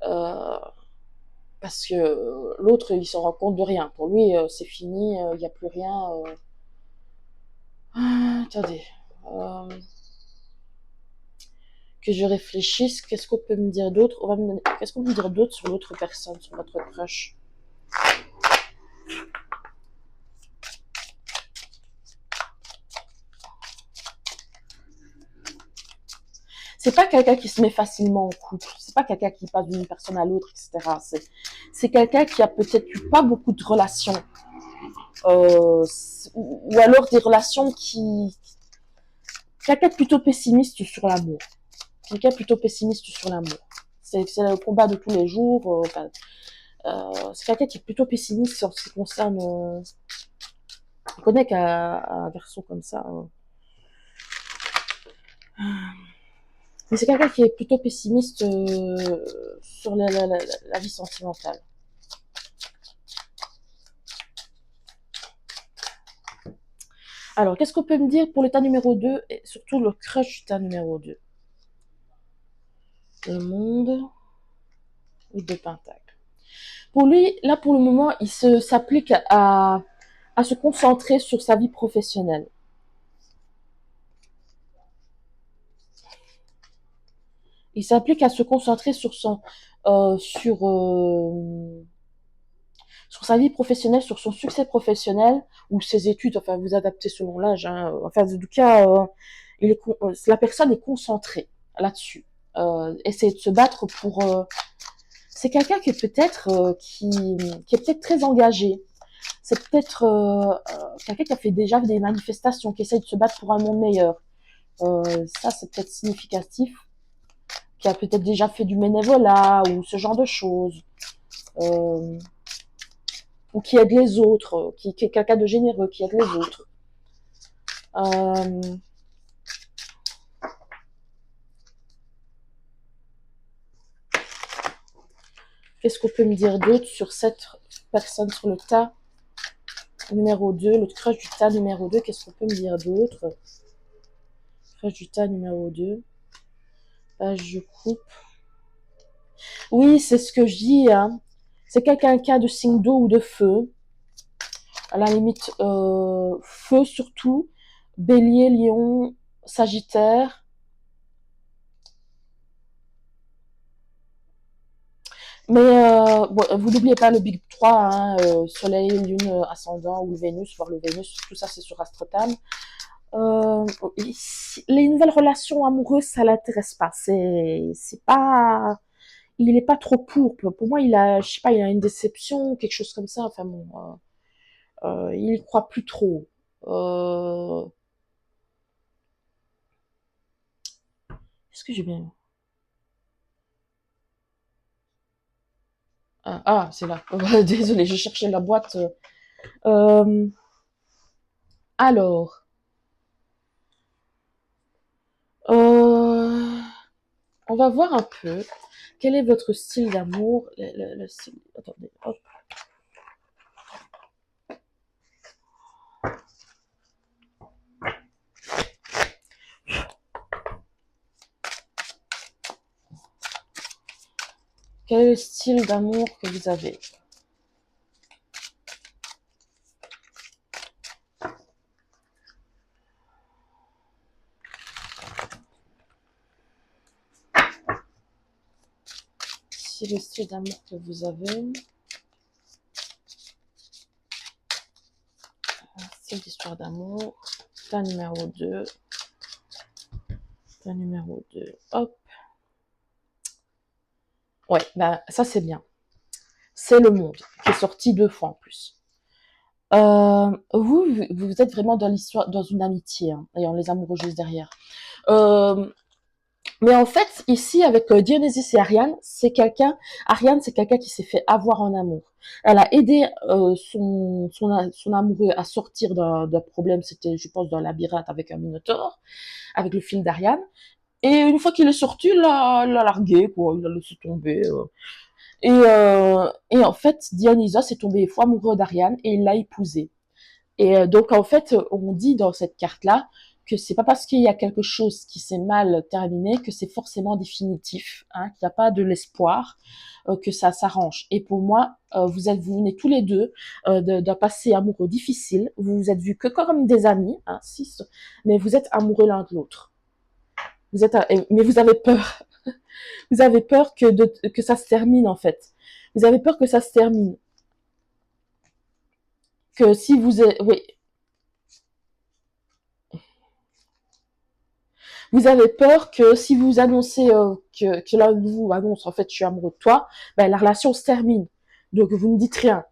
Parce que l'autre, il s'en rend compte de rien. Pour lui, c'est fini, il n'y a plus rien. Attendez. Que je réfléchisse. Qu'est-ce qu'on peut me dire d'autre? Qu'est-ce qu'on peut me dire d'autre sur l'autre personne, sur votre crush? C'est pas quelqu'un qui se met facilement en couple. C'est pas quelqu'un qui passe d'une personne à l'autre, etc. C'est quelqu'un qui a peut-être eu pas beaucoup de relations. Ou alors des relations qui... Quelqu'un plutôt pessimiste sur l'amour. Quelqu'un plutôt pessimiste sur l'amour. C'est le combat de tous les jours. C'est quelqu'un qui est plutôt pessimiste sur ce qui concerne... Je connais qu'un garçon comme ça... Mais c'est quelqu'un qui est plutôt pessimiste sur la vie sentimentale. Alors, qu'est-ce qu'on peut me dire pour l'état numéro 2 et surtout le crush du tas numéro 2? Le monde ou de pentacle. Pour lui, là pour le moment, il s'applique à se concentrer sur sa vie professionnelle. Il s'applique à se concentrer sur sur sa vie professionnelle, sur son succès professionnel ou ses études. Enfin, vous adaptez selon l'âge. Hein. Enfin, en tout cas, la personne est concentrée là-dessus. Essayer de se battre pour. C'est quelqu'un qui est peut-être qui est peut-être très engagé. C'est peut-être quelqu'un qui a fait déjà des manifestations, qui essaie de se battre pour un monde meilleur. Ça, c'est peut-être significatif. Qui a peut-être déjà fait du bénévolat ou ce genre de choses. Ou qui aide les autres, qui est quelqu'un de généreux, qui aide les autres. Qu'est-ce qu'on peut me dire d'autre sur cette personne sur le tas numéro 2, le crush du tas numéro 2, qu'est-ce qu'on peut me dire d'autre? Crush du tas numéro 2. Je coupe. Oui, c'est ce que je dis, hein. C'est quelqu'un qui a de signe d'eau ou de feu. À la limite, feu surtout. Bélier, lion, sagittaire. Mais bon, vous n'oubliez pas le Big 3, hein, Soleil, Lune, Ascendant ou Vénus, voire le Vénus, tout ça c'est sur Astrotam. Les nouvelles relations amoureuses, ça l'intéresse pas. C'est pas, il est pas trop pour moi, il a, je sais pas, il a une déception, quelque chose comme ça. Enfin bon, il y croit plus trop. Est-ce que j'ai bien? C'est là. Désolée, je cherchais la boîte. Euh, alors, euh, on va voir un peu quel est votre style d'amour. Le style... Attendez, hop. Quel est le style d'amour que vous avez? C'est le style d'amour que vous avez. Style d'histoire d'amour. Tas numéro 2. Tas numéro 2. Hop. Ouais, ben ça c'est bien. C'est Le Monde, qui est sorti 2 fois en plus. Vous êtes vraiment dans l'histoire, dans une amitié, hein, ayant les amoureux juste derrière. Euh, mais en fait, ici, avec Dionysus et Ariane, c'est quelqu'un qui s'est fait avoir en amour. Elle a aidé son amoureux à sortir d'un problème, c'était, je pense, d'un labyrinthe avec un minotaure, avec le fil d'Ariane. Et une fois qu'il est sorti, l'a largué, quoi, il l'a laissé tomber. Et en fait, Dionysos est tombé fou amoureux d'Ariane et il l'a épousée. Et donc, en fait, on dit dans cette carte-là que c'est pas parce qu'il y a quelque chose qui s'est mal terminé que c'est forcément définitif, hein, qu'il n'y a pas de l'espoir que ça s'arrange. Et pour moi, vous venez tous les deux d'un passé amoureux difficile. Vous vous êtes vus que comme des amis, hein, six, mais vous êtes amoureux l'un de l'autre. Mais vous avez peur. Vous avez peur que ça se termine en fait. Vous avez peur que ça se termine. Que si vous êtes, oui, vous avez peur que si vous annoncez que l'un de vous annonce en fait je suis amoureux de toi, ben la relation se termine. Donc vous ne dites rien.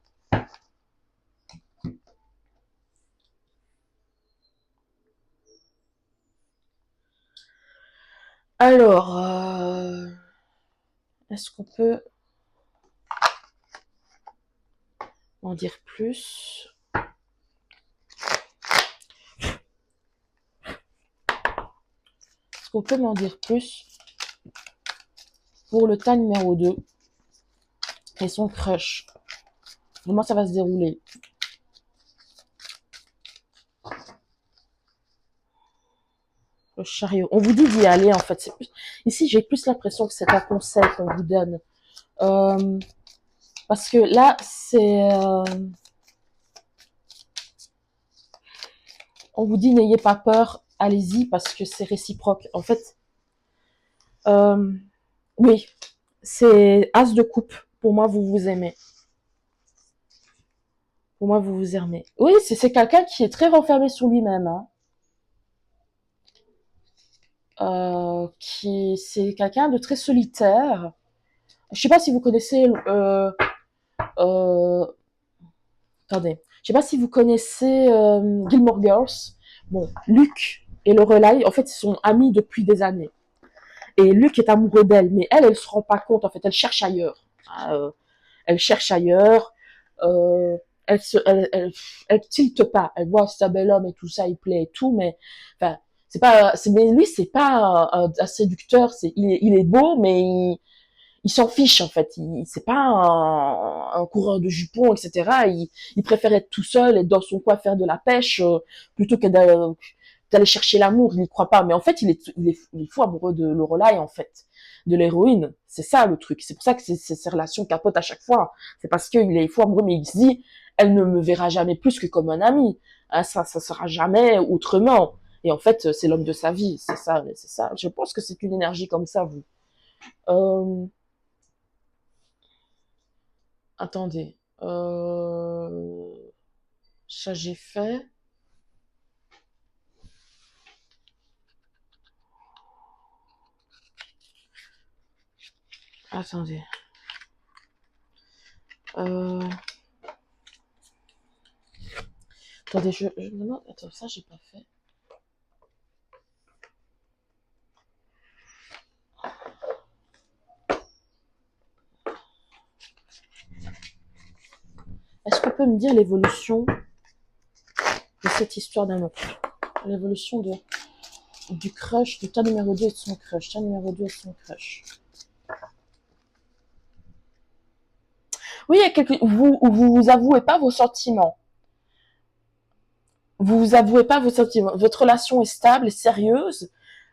Alors, est-ce qu'on peut en dire plus? Est-ce qu'on peut m'en dire plus pour le tas numéro 2 et son crush? Comment ça va se dérouler? Le chariot. On vous dit d'y aller en fait. Ici, j'ai plus l'impression que c'est un conseil qu'on vous donne. Parce que là, on vous dit n'ayez pas peur, allez-y parce que c'est réciproque. En fait, euh, oui, c'est As de coupe. Pour moi, vous vous aimez. Pour moi, vous vous aimez. Oui, c'est quelqu'un qui est très renfermé sur lui-même. Hein. C'est quelqu'un de très solitaire. Je sais pas si vous connaissez. Euh, attendez. Je sais pas si vous connaissez Gilmore Girls. Bon, Luke et Lorelai, en fait, ils sont amis depuis des années. Et Luc est amoureux d'elle, mais elle se rend pas compte, en fait, elle cherche ailleurs. Elle cherche ailleurs, euh, elle tilte pas, elle voit c'est un bel homme et tout ça, il plaît et tout, mais, enfin, mais lui, c'est pas un séducteur, il est beau, mais il s'en fiche en fait. C'est pas un coureur de jupons, etc. Il préfère être tout seul, être dans son coin, faire de la pêche, plutôt que d'aller chercher l'amour. Il n'y croit pas. Mais en fait, il est fou amoureux de Lorelai en fait, de l'héroïne. C'est ça le truc. C'est pour ça que ces relations capotent à chaque fois. C'est parce qu'il est fou amoureux, mais il se dit, elle ne me verra jamais plus que comme un ami. Hein, ça sera jamais autrement. Et en fait, c'est l'homme de sa vie. C'est ça, c'est ça. Je pense que c'est une énergie comme ça, vous. Euh, Attendez. Ça, j'ai fait. Attendez. Euh... Attendez, non, attends, ça, j'ai pas fait. Est-ce qu'on peut me dire l'évolution de cette histoire d'amour? L'évolution du crush, du tas numéro 2 et de son crush. Tas numéro 2 et de son crush. Oui, il y a vous avouez pas vos sentiments. Vous avouez pas vos sentiments. Votre relation est stable et sérieuse,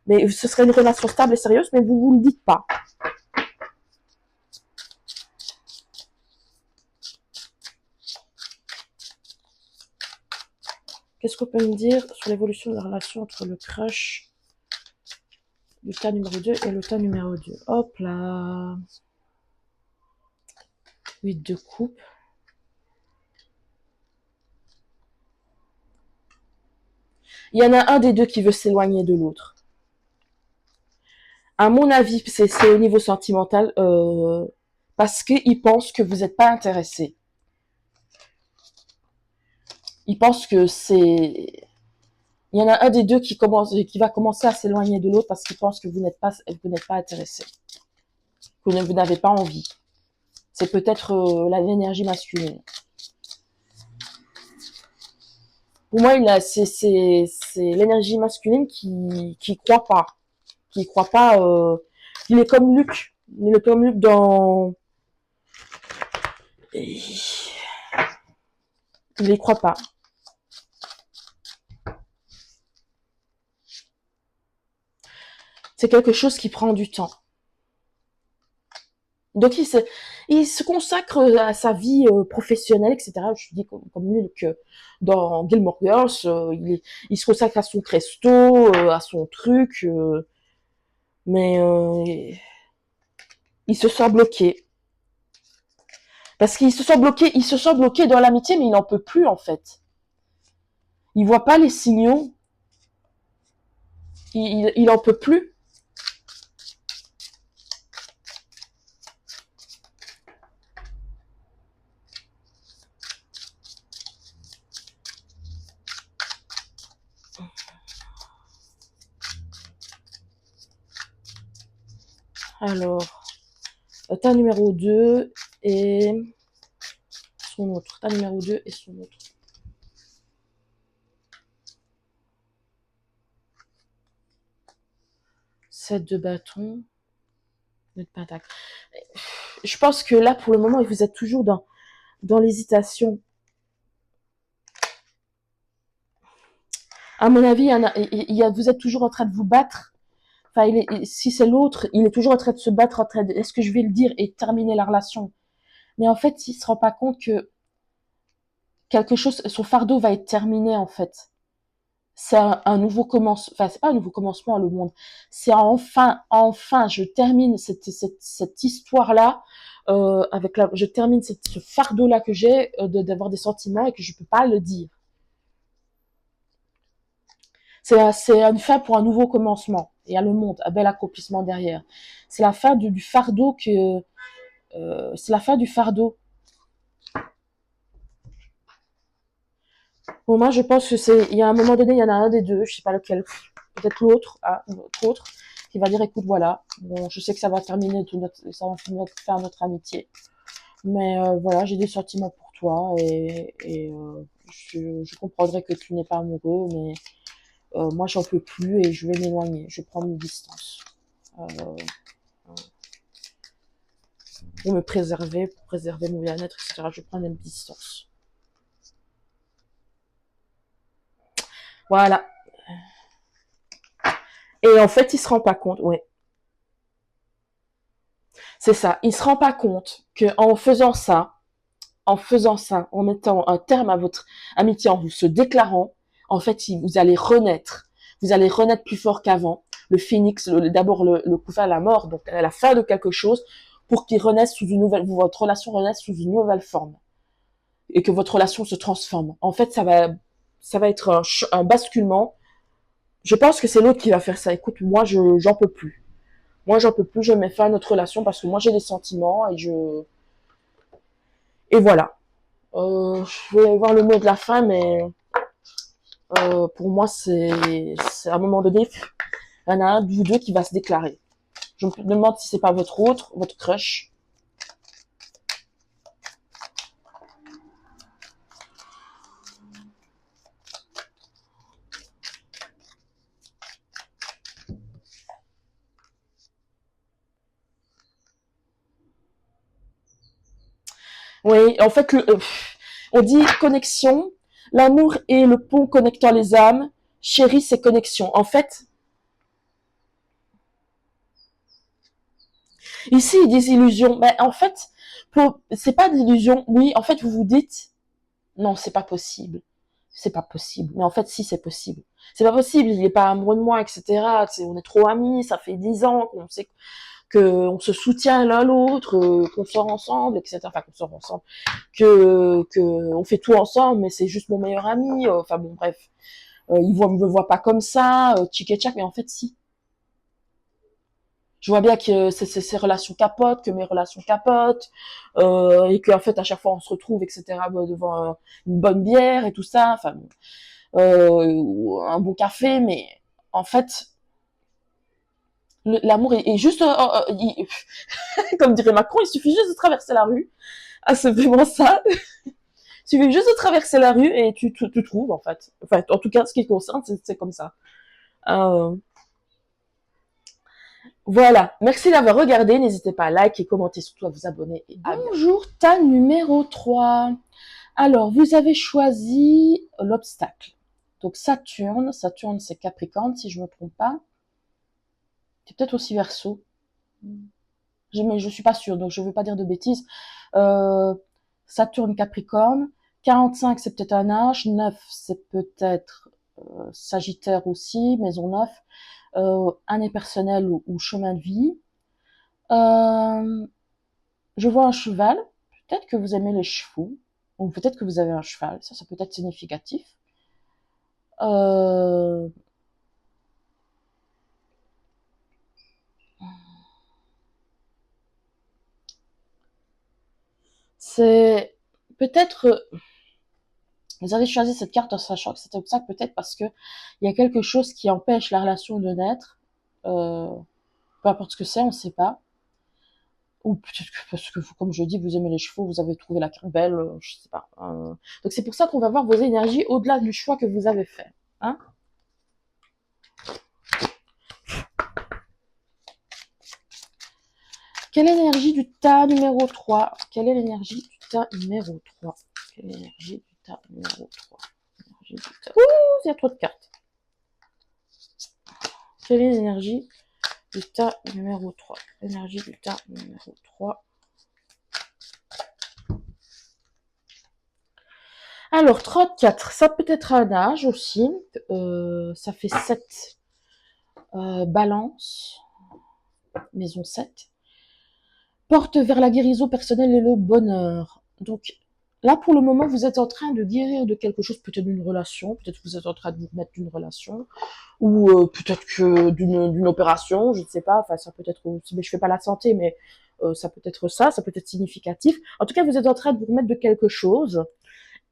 mais ce serait une relation stable et sérieuse, mais vous le dites pas. Qu'est-ce qu'on peut me dire sur l'évolution de la relation entre le crush du tas numéro 2 et le tas numéro 2? Hop là. 8 de coupe. Il y en a un des deux qui veut s'éloigner de l'autre. À mon avis, c'est au niveau sentimental, parce qu'il pense que vous n'êtes pas intéressé. Il pense que c'est... Il y en a un des deux qui va commencer à s'éloigner de l'autre parce qu'il pense que vous n'êtes pas intéressé. Que vous n'avez pas envie. C'est peut-être l'énergie masculine. Pour moi, c'est l'énergie masculine qui croit pas. Qui croit pas... il est comme Luc. Il est comme Luc dans... Il y croit pas. C'est quelque chose qui prend du temps. Donc il se consacre à sa vie professionnelle, etc. Je dis comme lui que dans Gilmore Girls, il se consacre à son cresto, à son truc, mais il se sent bloqué. Parce qu'il se sent bloqué dans l'amitié, mais il n'en peut plus en fait. Il voit pas les signaux, il en peut plus. Alors, tas numéro 2 et son autre. Tas numéro 2 et son autre. Sept de bâton. De pentacle. Je pense que là, pour le moment, vous êtes toujours dans l'hésitation. À mon avis, vous êtes toujours en train de vous battre. Enfin, si c'est l'autre, il est toujours en train de se battre, est-ce que je vais le dire et terminer la relation? Mais en fait, il se rend pas compte que quelque chose, son fardeau va être terminé, en fait. C'est un nouveau commencement, enfin, c'est pas un nouveau commencement, le monde. C'est enfin, je termine cette histoire-là, je termine ce fardeau-là que j'ai, d'avoir des sentiments et que je peux pas le dire. C'est une fin pour un nouveau commencement. Il y a le monde, un bel accomplissement derrière. C'est la fin du fardeau c'est la fin du fardeau. Bon, moi, je pense que il y a un moment donné, il y en a un des deux, je sais pas lequel, peut-être l'autre, l'autre, qui va dire, écoute, voilà, bon, je sais que ça va terminer ça va faire notre amitié. Mais voilà, j'ai des sentiments pour toi et je comprendrais que tu n'es pas amoureux, mais moi, j'en peux plus et je vais m'éloigner, je vais prendre une distance. Euh, pour me préserver, pour préserver mon bien-être, etc. Je prends une distance. Voilà. Et en fait, il se rend pas compte, ouais. C'est ça. Il se rend pas compte que en faisant ça, en mettant un terme à votre amitié, en vous se déclarant, en fait, vous allez renaître. Vous allez renaître plus fort qu'avant. Le phénix, d'abord le coup à la mort, donc à la fin de quelque chose, pour qu'il renaisse sous une nouvelle, votre relation renaisse sous une nouvelle forme. Et que votre relation se transforme. En fait, ça va être un basculement. Je pense que c'est l'autre qui va faire ça. Écoute, moi, j'en peux plus. Moi, j'en peux plus, je mets fin à notre relation parce que moi, j'ai des sentiments et voilà. Je vais voir le mot de la fin, mais pour moi, c'est à un moment donné, il y en a un de vous deux qui va se déclarer. Je me demande si c'est pas votre crush. Oui, en fait, on dit connexion. L'amour est le pont connectant les âmes. Chérie, c'est connexion. En fait, ici, des illusions. Mais en fait, c'est pas d'illusions. Oui, en fait, vous vous dites, non, c'est pas possible. C'est pas possible. Mais en fait, si, c'est possible. C'est pas possible. Il est pas amoureux de moi, etc. On est trop amis. Ça fait 10 ans qu'on sait qu'on se soutient l'un l'autre, qu'on sort ensemble, etc. Enfin, qu'on sort ensemble. Que on fait tout ensemble, mais c'est juste mon meilleur ami. Enfin, bon, bref. Me voit pas comme ça, tchic et tchac. Mais en fait, si. Je vois bien que ces relations capotent, que mes relations capotent, et qu'en fait à chaque fois on se retrouve, etc. devant une bonne bière et tout ça, enfin un bon café, mais en fait l'amour est juste, comme dirait Macron, il suffit juste de traverser la rue. Ah, c'est vraiment ça. Il suffit juste de traverser la rue et tu trouves en fait. Enfin, en tout cas, ce qui concerne, c'est comme ça. Euh, Voilà, merci d'avoir regardé, n'hésitez pas à liker, commenter, surtout à vous abonner. Et bonjour, tas numéro 3. Alors, vous avez choisi l'obstacle. Donc Saturne c'est Capricorne si je me trompe pas. C'est peut-être aussi Verseau. Mais je suis pas sûre, donc je ne veux pas dire de bêtises. Saturne Capricorne, 45 c'est peut-être un âge, 9 c'est peut-être Sagittaire aussi, maison 9. Année personnelle ou chemin de vie. Je vois un cheval. Peut-être que vous aimez les chevaux. Ou peut-être que vous avez un cheval. Ça peut être significatif. Euh, c'est peut-être, vous avez choisi cette carte en sachant que c'était ça, peut-être parce que il y a quelque chose qui empêche la relation de naître. Euh, Peu importe ce que c'est, on ne sait pas. Ou peut-être que parce que, comme je dis, vous aimez les chevaux, vous avez trouvé la carte belle, je sais pas. Donc c'est pour ça qu'on va voir vos énergies au-delà du choix que vous avez fait. Hein. Quelle est l'énergie du tas numéro 3? Quelle est l'énergie du tas numéro 3? Quelle est l'énergie du tas numéro 3? Ouh, il y a trop de cartes. Quelle est l'énergie du tas numéro 3? L'énergie du tas numéro 3. Alors, 34, ça peut être un âge aussi. Ça fait 7. Balance, maison 7. Porte vers la guérison personnelle et le bonheur. Donc, là, pour le moment, vous êtes en train de guérir de quelque chose, peut-être d'une relation, peut-être que vous êtes en train de vous remettre d'une relation, ou peut-être que d'une opération, je ne sais pas, enfin, ça peut être, mais je fais pas la santé, mais ça peut être ça, ça peut être significatif. En tout cas, vous êtes en train de vous remettre de quelque chose,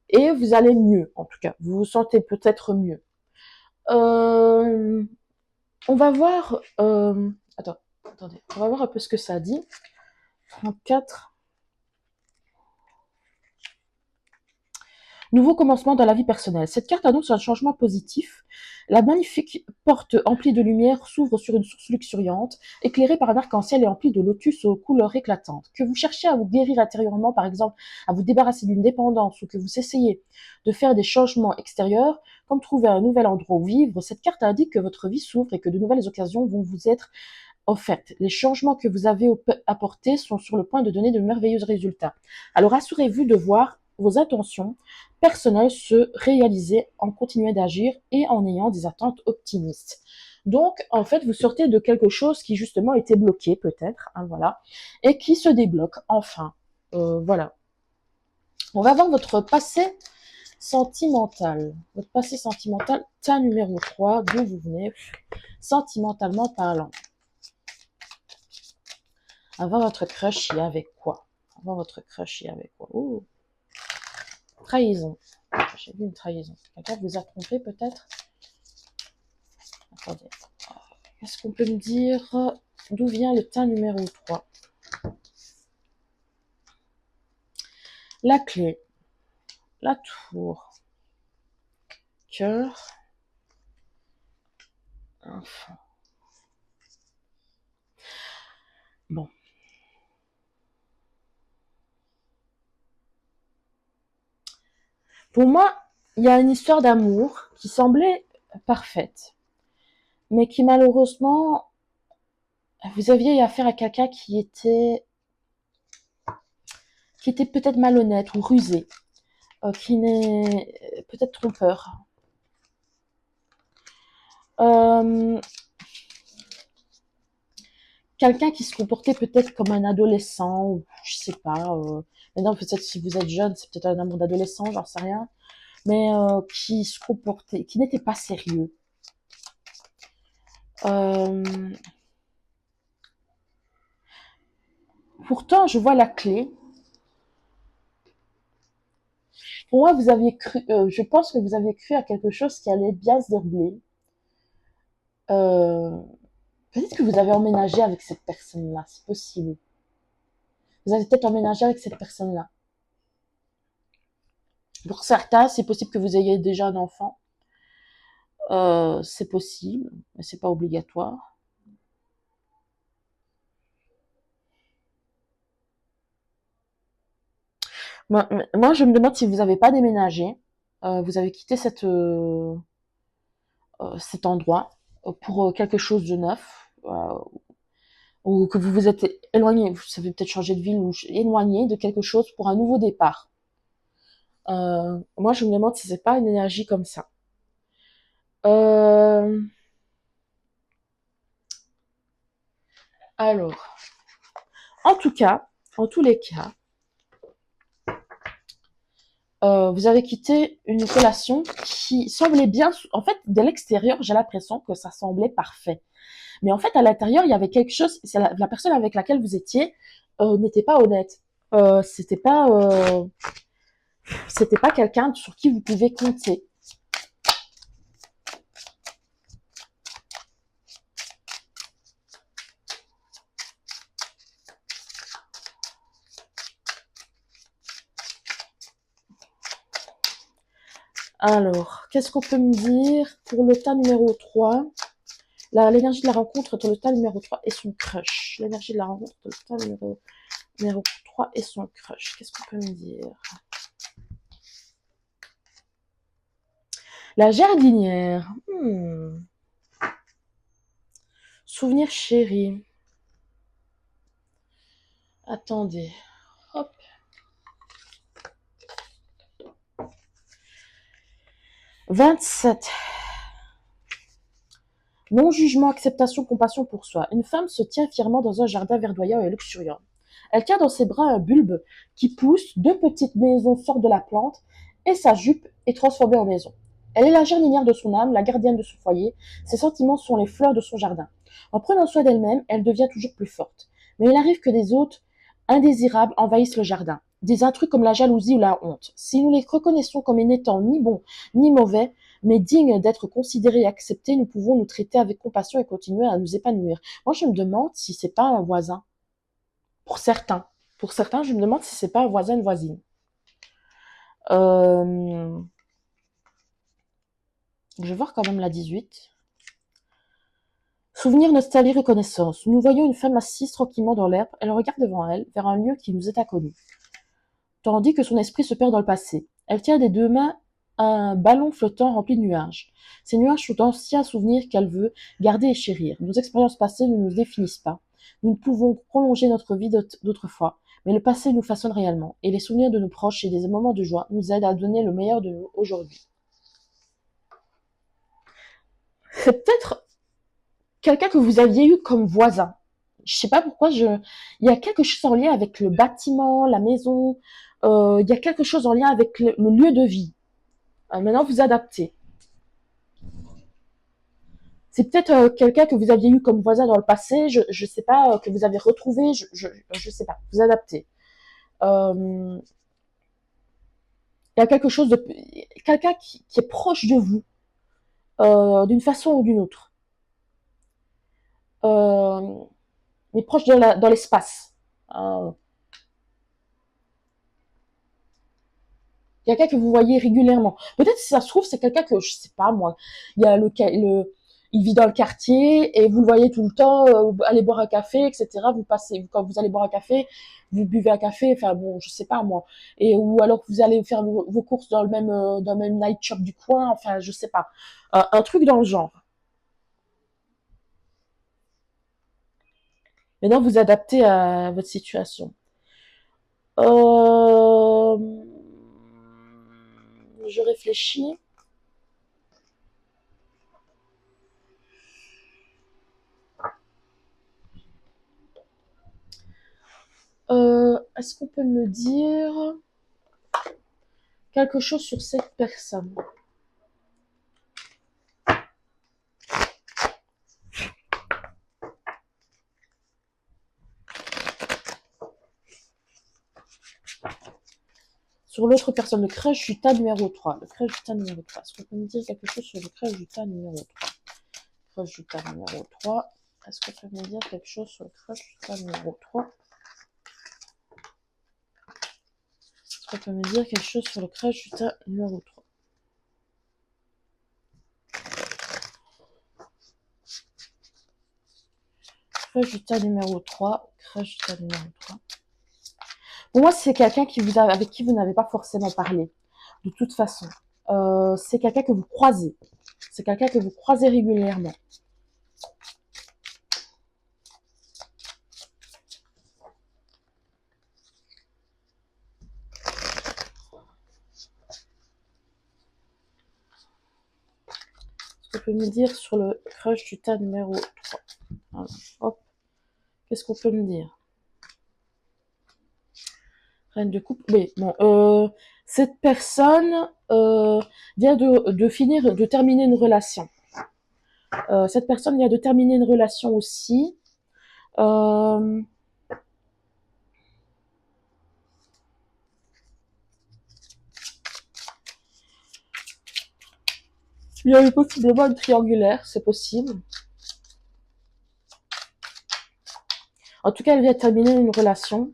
et vous allez mieux, en tout cas. Vous vous sentez peut-être mieux. On va voir, attendez, on va voir un peu ce que ça dit. 34. Nouveau commencement dans la vie personnelle. Cette carte annonce un changement positif. La magnifique porte emplie de lumière s'ouvre sur une source luxuriante, éclairée par un arc-en-ciel et emplie de lotus aux couleurs éclatantes. Que vous cherchez à vous guérir intérieurement, par exemple, à vous débarrasser d'une dépendance, ou que vous essayez de faire des changements extérieurs, comme trouver un nouvel endroit où vivre, cette carte indique que votre vie s'ouvre et que de nouvelles occasions vont vous être offertes. Les changements que vous avez apportés sont sur le point de donner de merveilleux résultats. Alors assurez-vous de voir vos intentions personnelles se réaliser en continuant d'agir et en ayant des attentes optimistes. Donc, en fait, vous sortez de quelque chose qui justement était bloqué, peut-être, hein, voilà, et qui se débloque enfin. Voilà. On va voir votre passé sentimental. Votre passé sentimental, tas numéro 3, d'où vous venez, sentimentalement parlant. Avant votre crush, il y avait quoi? Avant votre crush, il y avait quoi? Oh, trahison. J'ai vu une trahison. Quelqu'un vous a trompé peut-être? Attendez. Est-ce qu'on peut me dire d'où vient le tas numéro 3? La clé. La tour. Cœur. Enfant. Bon. Pour moi, il y a une histoire d'amour qui semblait parfaite, mais qui malheureusement, vous aviez affaire à quelqu'un qui était peut-être malhonnête ou rusé, qui n'est peut-être trompeur. Quelqu'un qui se comportait peut-être comme un adolescent, ou je sais pas. Maintenant, peut-être si vous êtes jeune, c'est peut-être un amour d'adolescent, j'en sais rien. Mais qui se comportait, qui n'était pas sérieux. Pourtant, je vois la clé. Pour moi, vous aviez cru, je pense que vous aviez cru à quelque chose qui allait bien se dérouler. Euh, Peut-être que vous avez emménagé avec cette personne-là, c'est possible. Vous avez peut-être emménagé avec cette personne-là. Pour certains, c'est possible que vous ayez déjà un enfant. C'est possible, mais c'est pas obligatoire. Moi, je me demande si vous n'avez pas déménagé. Vous avez quitté cet endroit pour quelque chose de neuf. Ou que vous vous êtes éloigné, vous avez peut-être changé de ville ou éloigné de quelque chose pour un nouveau départ. Moi, je me demande si c'est pas une énergie comme ça. Euh, alors, en tout cas, en tous les cas, vous avez quitté une relation qui semblait bien. En fait, de l'extérieur, j'ai l'impression que ça semblait parfait. Mais en fait, à l'intérieur, il y avait quelque chose. C'est la personne avec laquelle vous étiez n'était pas honnête. Euh, c'était pas, euh, c'était pas quelqu'un sur qui vous pouvez compter. Alors, qu'est-ce qu'on peut me dire pour le tas numéro 3? L'énergie de la rencontre entre le tas numéro 3 et son crush. L'énergie de la rencontre entre le tas numéro 3 et son crush. Qu'est-ce qu'on peut me dire? La jardinière. Souvenir chéri. Attendez. Hop. 27. Non-jugement, acceptation, compassion pour soi. Une femme se tient fièrement dans un jardin verdoyant et luxuriant. Elle tient dans ses bras un bulbe qui pousse, deux petites maisons sortent de la plante, et sa jupe est transformée en maison. Elle est la jardinière de son âme, la gardienne de son foyer. Ses sentiments sont les fleurs de son jardin. En prenant soin d'elle-même, elle devient toujours plus forte. Mais il arrive que des hôtes indésirables envahissent le jardin. Des intrus comme la jalousie ou la honte. Si nous les reconnaissons comme n'étant ni bons ni mauvais, mais dignes d'être considérés et acceptés, nous pouvons nous traiter avec compassion et continuer à nous épanouir. Moi, je me demande si c'est pas un voisin. Pour certains. Pour certains, je me demande si c'est pas un voisin, une voisine. Euh, je vais voir quand même la 18. Souvenir, nostalgie, reconnaissance. Nous voyons une femme assise tranquillement dans l'herbe. Elle regarde devant elle, vers un lieu qui nous est inconnu, tandis que son esprit se perd dans le passé. Elle tient des deux mains un ballon flottant rempli de nuages. Ces nuages sont d'anciens souvenirs qu'elle veut garder et chérir. Nos expériences passées ne nous définissent pas. Nous ne pouvons prolonger notre vie d'autrefois, mais le passé nous façonne réellement, et les souvenirs de nos proches et des moments de joie nous aident à donner le meilleur de nous aujourd'hui. C'est peut-être quelqu'un que vous aviez eu comme voisin. Je sais pas pourquoi il y a quelque chose en lien avec le bâtiment, la maison, il y a quelque chose en lien avec le lieu de vie. Maintenant, vous adaptez. C'est peut-être quelqu'un que vous aviez eu comme voisin dans le passé, je sais pas, que vous avez retrouvé, je sais pas, vous adaptez. Il y a quelque chose de, quelqu'un qui est proche de vous, d'une façon ou d'une autre, euh, mais proche dans l'espace. Euh, Quelqu'un que vous voyez régulièrement. Peut-être si ça se trouve, c'est quelqu'un que, je sais pas moi, il y a il vit dans le quartier et vous le voyez tout le temps, aller boire un café, etc. Vous passez, quand vous allez boire un café, vous buvez un café, enfin bon, je sais pas moi. Et, ou alors que vous allez faire vos courses dans le même night shop du coin, enfin, je sais pas. Un truc dans le genre. Maintenant, vous adaptez à votre situation. Euh, je réfléchis. Est-ce qu'on peut me dire quelque chose sur cette personne? Sur l'autre personne, le crush du tas numéro 3. Le crush du tas numéro 3. Est-ce qu'on peut me dire quelque chose sur le crush du tas numéro 3? Crush du tas numéro 3. Est-ce qu'on peut me dire quelque chose sur le crush du tas numéro 3? Est-ce qu'on peut me dire quelque chose sur le crush du tas numéro 3? Crush du tas numéro 3. Crush du tas numéro 3. Pour moi, c'est quelqu'un avec qui vous n'avez pas forcément parlé. De toute façon. C'est quelqu'un que vous croisez. C'est quelqu'un que vous croisez régulièrement. Est-ce qu'on peut me dire sur le crush du tas numéro 3? Alors, hop. Qu'est-ce qu'on peut me dire? Reine de coupe. Mais bon, cette personne vient de finir, de terminer une relation. Cette personne vient de terminer une relation aussi. Euh, il y a eu possiblement une triangulaire, c'est possible. En tout cas, elle vient de terminer une relation.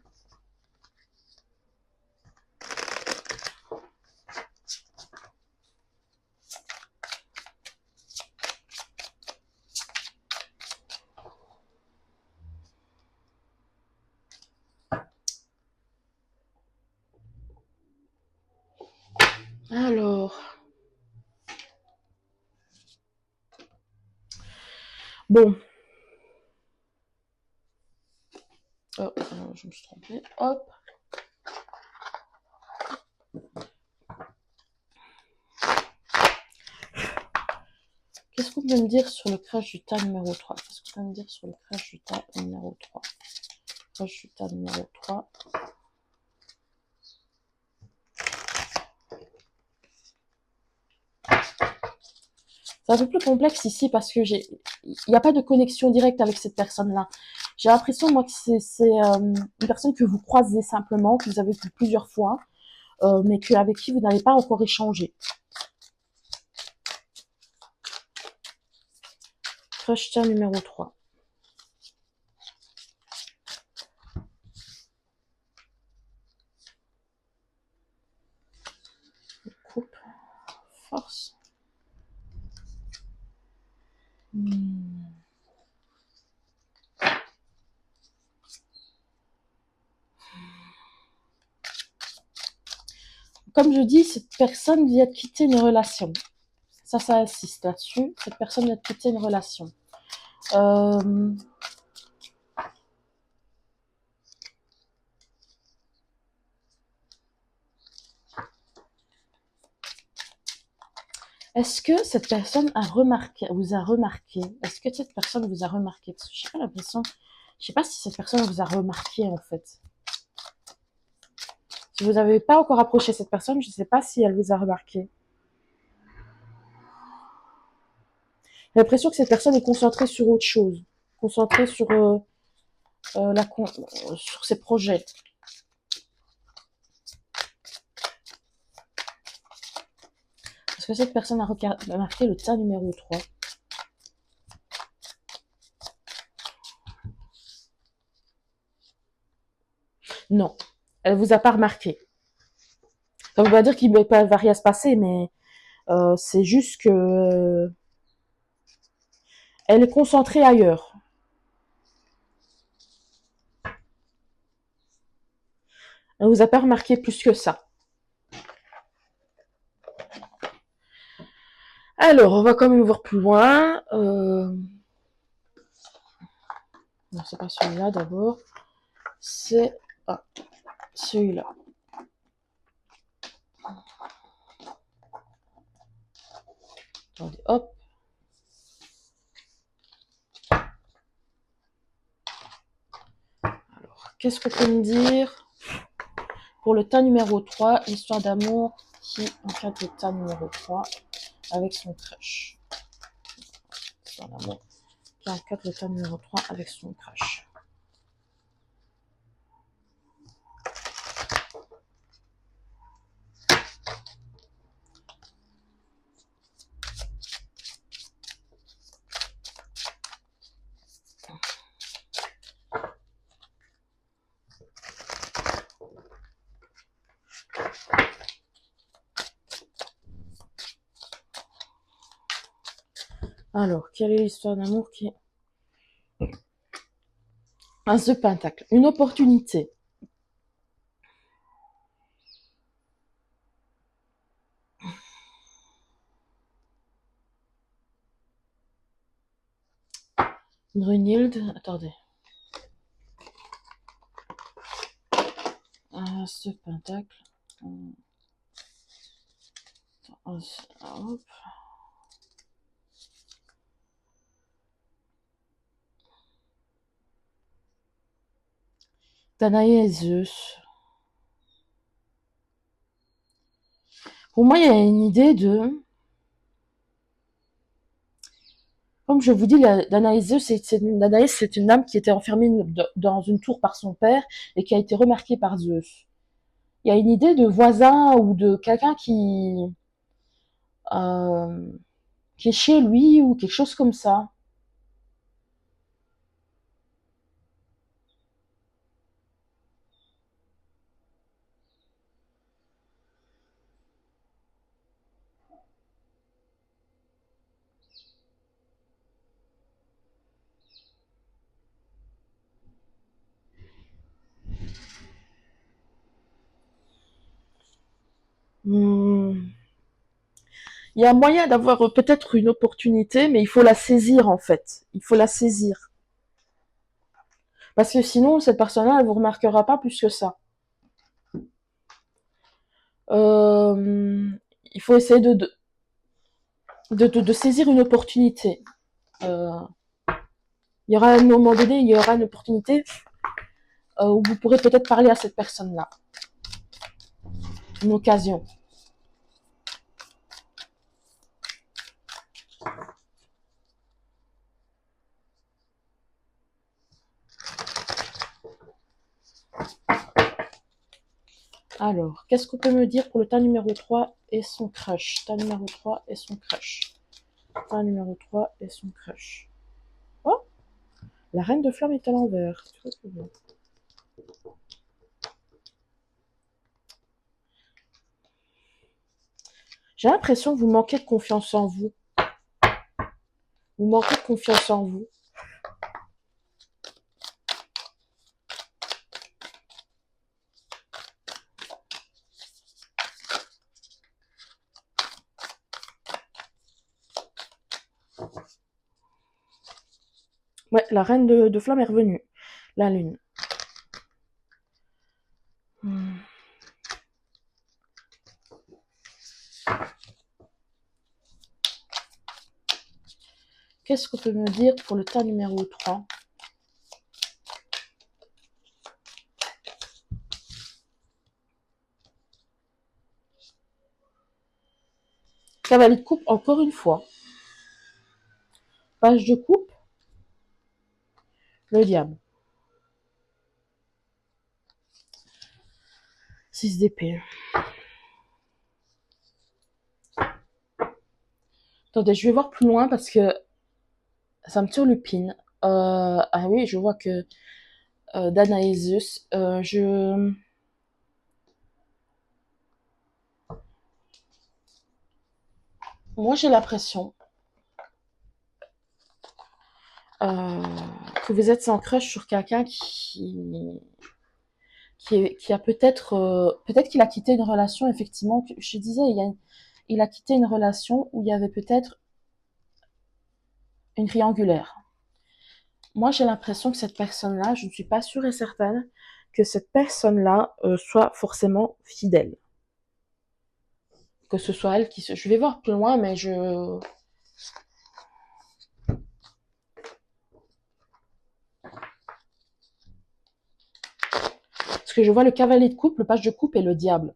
Alors, bon. Oh, je me suis trompée. Hop. Qu'est-ce qu'on peut me dire sur le crush du tas numéro 3? Qu'est-ce qu'on peut me dire sur le crush du tas numéro 3? Crush du tas numéro 3. C'est un peu plus complexe ici parce que il n'y a pas de connexion directe avec cette personne-là. J'ai l'impression, moi, que c'est une personne que vous croisez simplement, que vous avez vu plusieurs fois, mais avec qui vous n'avez pas encore échangé. Crush numéro 3. force. Comme je dis, cette personne vient de quitter une relation. Ça insiste là-dessus. Cette personne vient de quitter une relation. Est-ce que cette personne vous a remarqué? Est-ce que cette personne vous a remarqué? Parce que j'ai pas l'impression, je sais pas si cette personne vous a remarqué en fait. Si vous n'avez pas encore approché cette personne, je ne sais pas si elle vous a remarqué. J'ai l'impression que cette personne est concentrée sur autre chose, concentrée sur sur ses projets. Est-ce que cette personne a remarqué le tas numéro 3? Non, elle vous a pas remarqué. Ça veut pas dire qu'il ne va rien se passer, mais c'est juste que elle est concentrée ailleurs. Elle vous a pas remarqué plus que ça. Alors, on va quand même voir plus loin. Non, c'est pas celui-là d'abord. C'est celui-là. Attendez, hop. Alors, qu'est-ce qu'on peut me dire pour le tas numéro 3, l'histoire d'amour qui encadre le tas numéro 3 avec son crush. L'histoire d'amour qui encadre le tas numéro 3 avec son crush. Alors, quelle est l'histoire d'amour qui... Un The Pentacle, une opportunité. Brunhilde, attendez. Un The Pentacle. Hop. Danae et Zeus. Pour moi, il y a une idée de... Comme je vous dis, Danae, c'est une âme qui était enfermée dans une tour par son père et qui a été remarquée par Zeus. Il y a une idée de voisin ou de quelqu'un euh, qui est chez lui ou quelque chose comme ça. Hmm. Il y a moyen d'avoir peut-être une opportunité, mais il faut la saisir en fait. Il faut la saisir. Parce que sinon, cette personne-là, elle vous remarquera pas plus que ça. Euh, il faut essayer de saisir une opportunité. Euh, il y aura un moment donné, il y aura une opportunité où vous pourrez peut-être parler à cette personne-là. Une occasion. Alors, qu'est-ce qu'on peut me dire pour le tas numéro 3 et son crush? Tas numéro 3 et son crush. Tas numéro 3 et son crush. Oh, la reine de flamme est à l'envers. J'ai l'impression que vous manquez de confiance en vous. Vous manquez de confiance en vous. Ouais, la reine de flamme est revenue. La lune. Qu'est-ce qu'on peut me dire pour le tas numéro 3? Cavalier de coupe, encore une fois. Page de coupe. Le diable. 6 d'épée. Attendez, je vais voir plus loin parce que ça me turlupine. Ah oui, je vois que Danaesus, moi j'ai l'impression euh, que vous êtes en crush sur quelqu'un qui a peut-être qu'il a quitté une relation, effectivement. Je disais, il a quitté une relation où il y avait peut-être une triangulaire. Moi, j'ai l'impression que cette personne-là, je ne suis pas sûre et certaine que cette personne-là soit forcément fidèle. Que ce soit elle qui se... Je vais voir plus loin, mais je... Parce que je vois le cavalier de coupe, le page de coupe et le diable.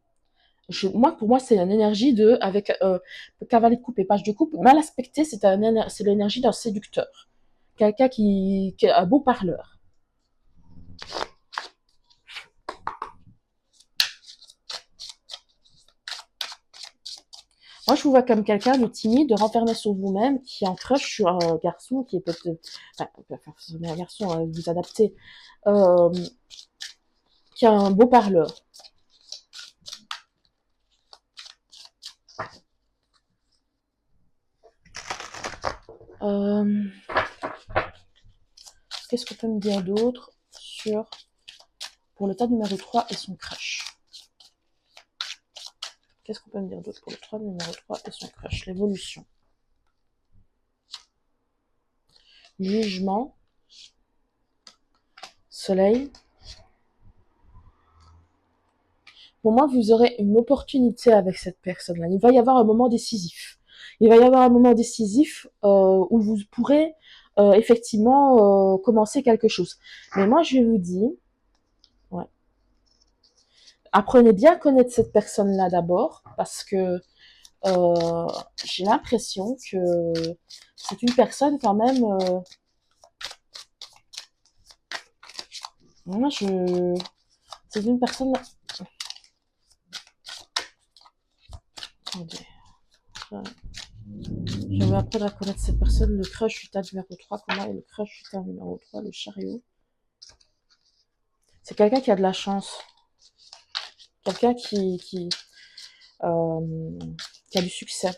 Pour moi, c'est une énergie de... Avec le cavalier de coupe et page de coupe, mal aspecté, c'est l'énergie d'un séducteur. Quelqu'un qui est un beau parleur. Moi, je vous vois comme quelqu'un de timide, de renfermé sur vous-même, qui est en crush sur un garçon qui est peut-être... Enfin, un garçon, vous adaptez. Euh, qui a un beau parleur. Euh, Qu'est-ce qu'on peut me dire d'autre sur... Pour le tas numéro 3 et son crush. Qu'est-ce qu'on peut me dire d'autre pour le 3 numéro 3 et son crush? L'évolution. Jugement. Soleil. Pour moi, vous aurez une opportunité avec cette personne-là. Il va y avoir un moment décisif. Il va y avoir un moment décisif où vous pourrez effectivement commencer quelque chose. Mais moi, je vous dis, ouais, apprenez bien à connaître cette personne-là d'abord, parce que j'ai l'impression que c'est une personne quand même. Moi, c'est une personne. Attendez. Je vais apprendre à connaître cette personne. Le crush du tas numéro 3. Comment est le crush du tas numéro 3? Le chariot. C'est quelqu'un qui a de la chance. Quelqu'un qui a du succès.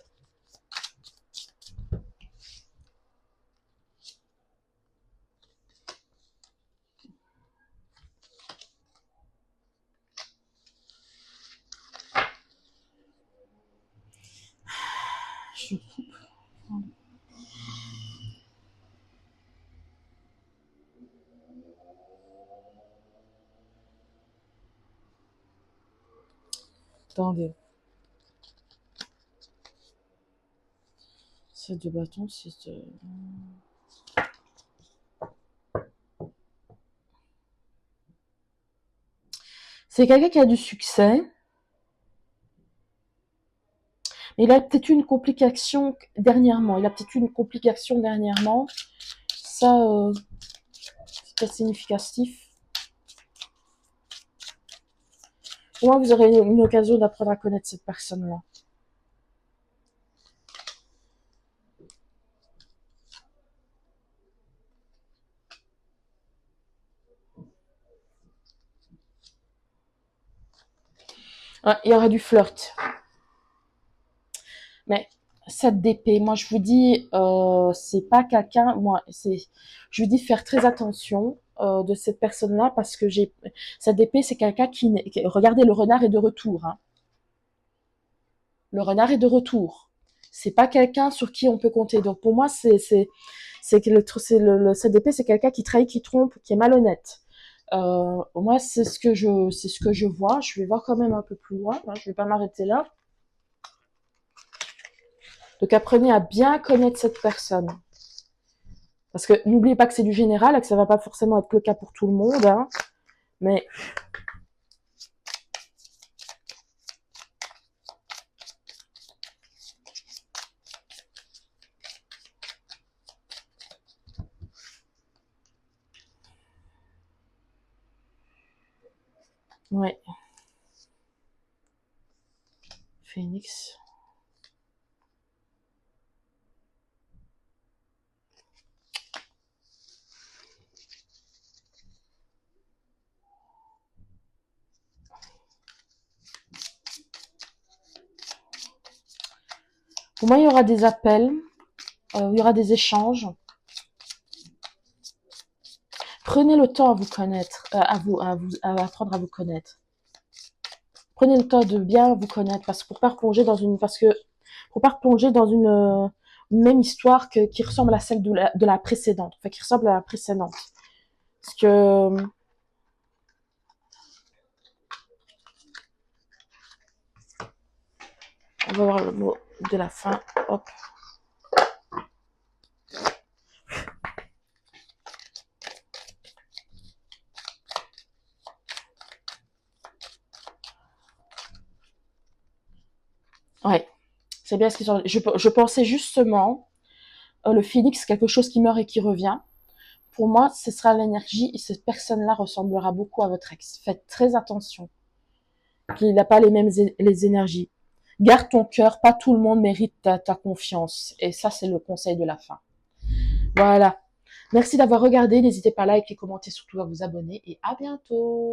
Je coupe. Attendez. C'est de bâton, c'est de... C'est quelqu'un qui a du succès. Mais il a peut-être eu une complication dernièrement. Ça, c'est pas significatif. Au moins, vous aurez une occasion d'apprendre à connaître cette personne-là. Ouais, il y aura du flirt. Mais cette d'épée, moi je vous dis, c'est pas quelqu'un, je vous dis faire très attention de cette personne-là parce que cette épée, c'est quelqu'un regardez, le renard est de retour, hein. Le renard est de retour. C'est pas quelqu'un sur qui on peut compter. Donc pour moi, c'est que cette épée, c'est quelqu'un qui trahit, qui trompe, qui est malhonnête. Moi, c'est ce que je vois. Je vais voir quand même un peu plus loin, hein. Je vais pas m'arrêter là. Donc apprenez à bien connaître cette personne. Parce que n'oubliez pas que c'est du général et que ça va pas forcément être le cas pour tout le monde, hein. Mais ouais, Phoenix. Pour moi, il y aura des appels, il y aura des échanges. Prenez le temps à vous connaître, à apprendre à vous connaître. Prenez le temps de bien vous connaître parce que pour pas replonger dans une même histoire qui ressemble à celle de la précédente, enfin qui ressemble à la précédente. Parce que on va voir le mot de la fin. Hop. Ouais, c'est bien ce qu'ils sont. Je pensais justement le phénix, quelque chose qui meurt et qui revient. Pour moi, ce sera l'énergie et cette personne-là ressemblera beaucoup à votre ex. Faites très attention qu'il n'a pas les énergies. Garde ton cœur, pas tout le monde mérite ta confiance. Et ça, c'est le conseil de la fin. Voilà. Merci d'avoir regardé. N'hésitez pas à liker, commenter, surtout à vous abonner. Et à bientôt.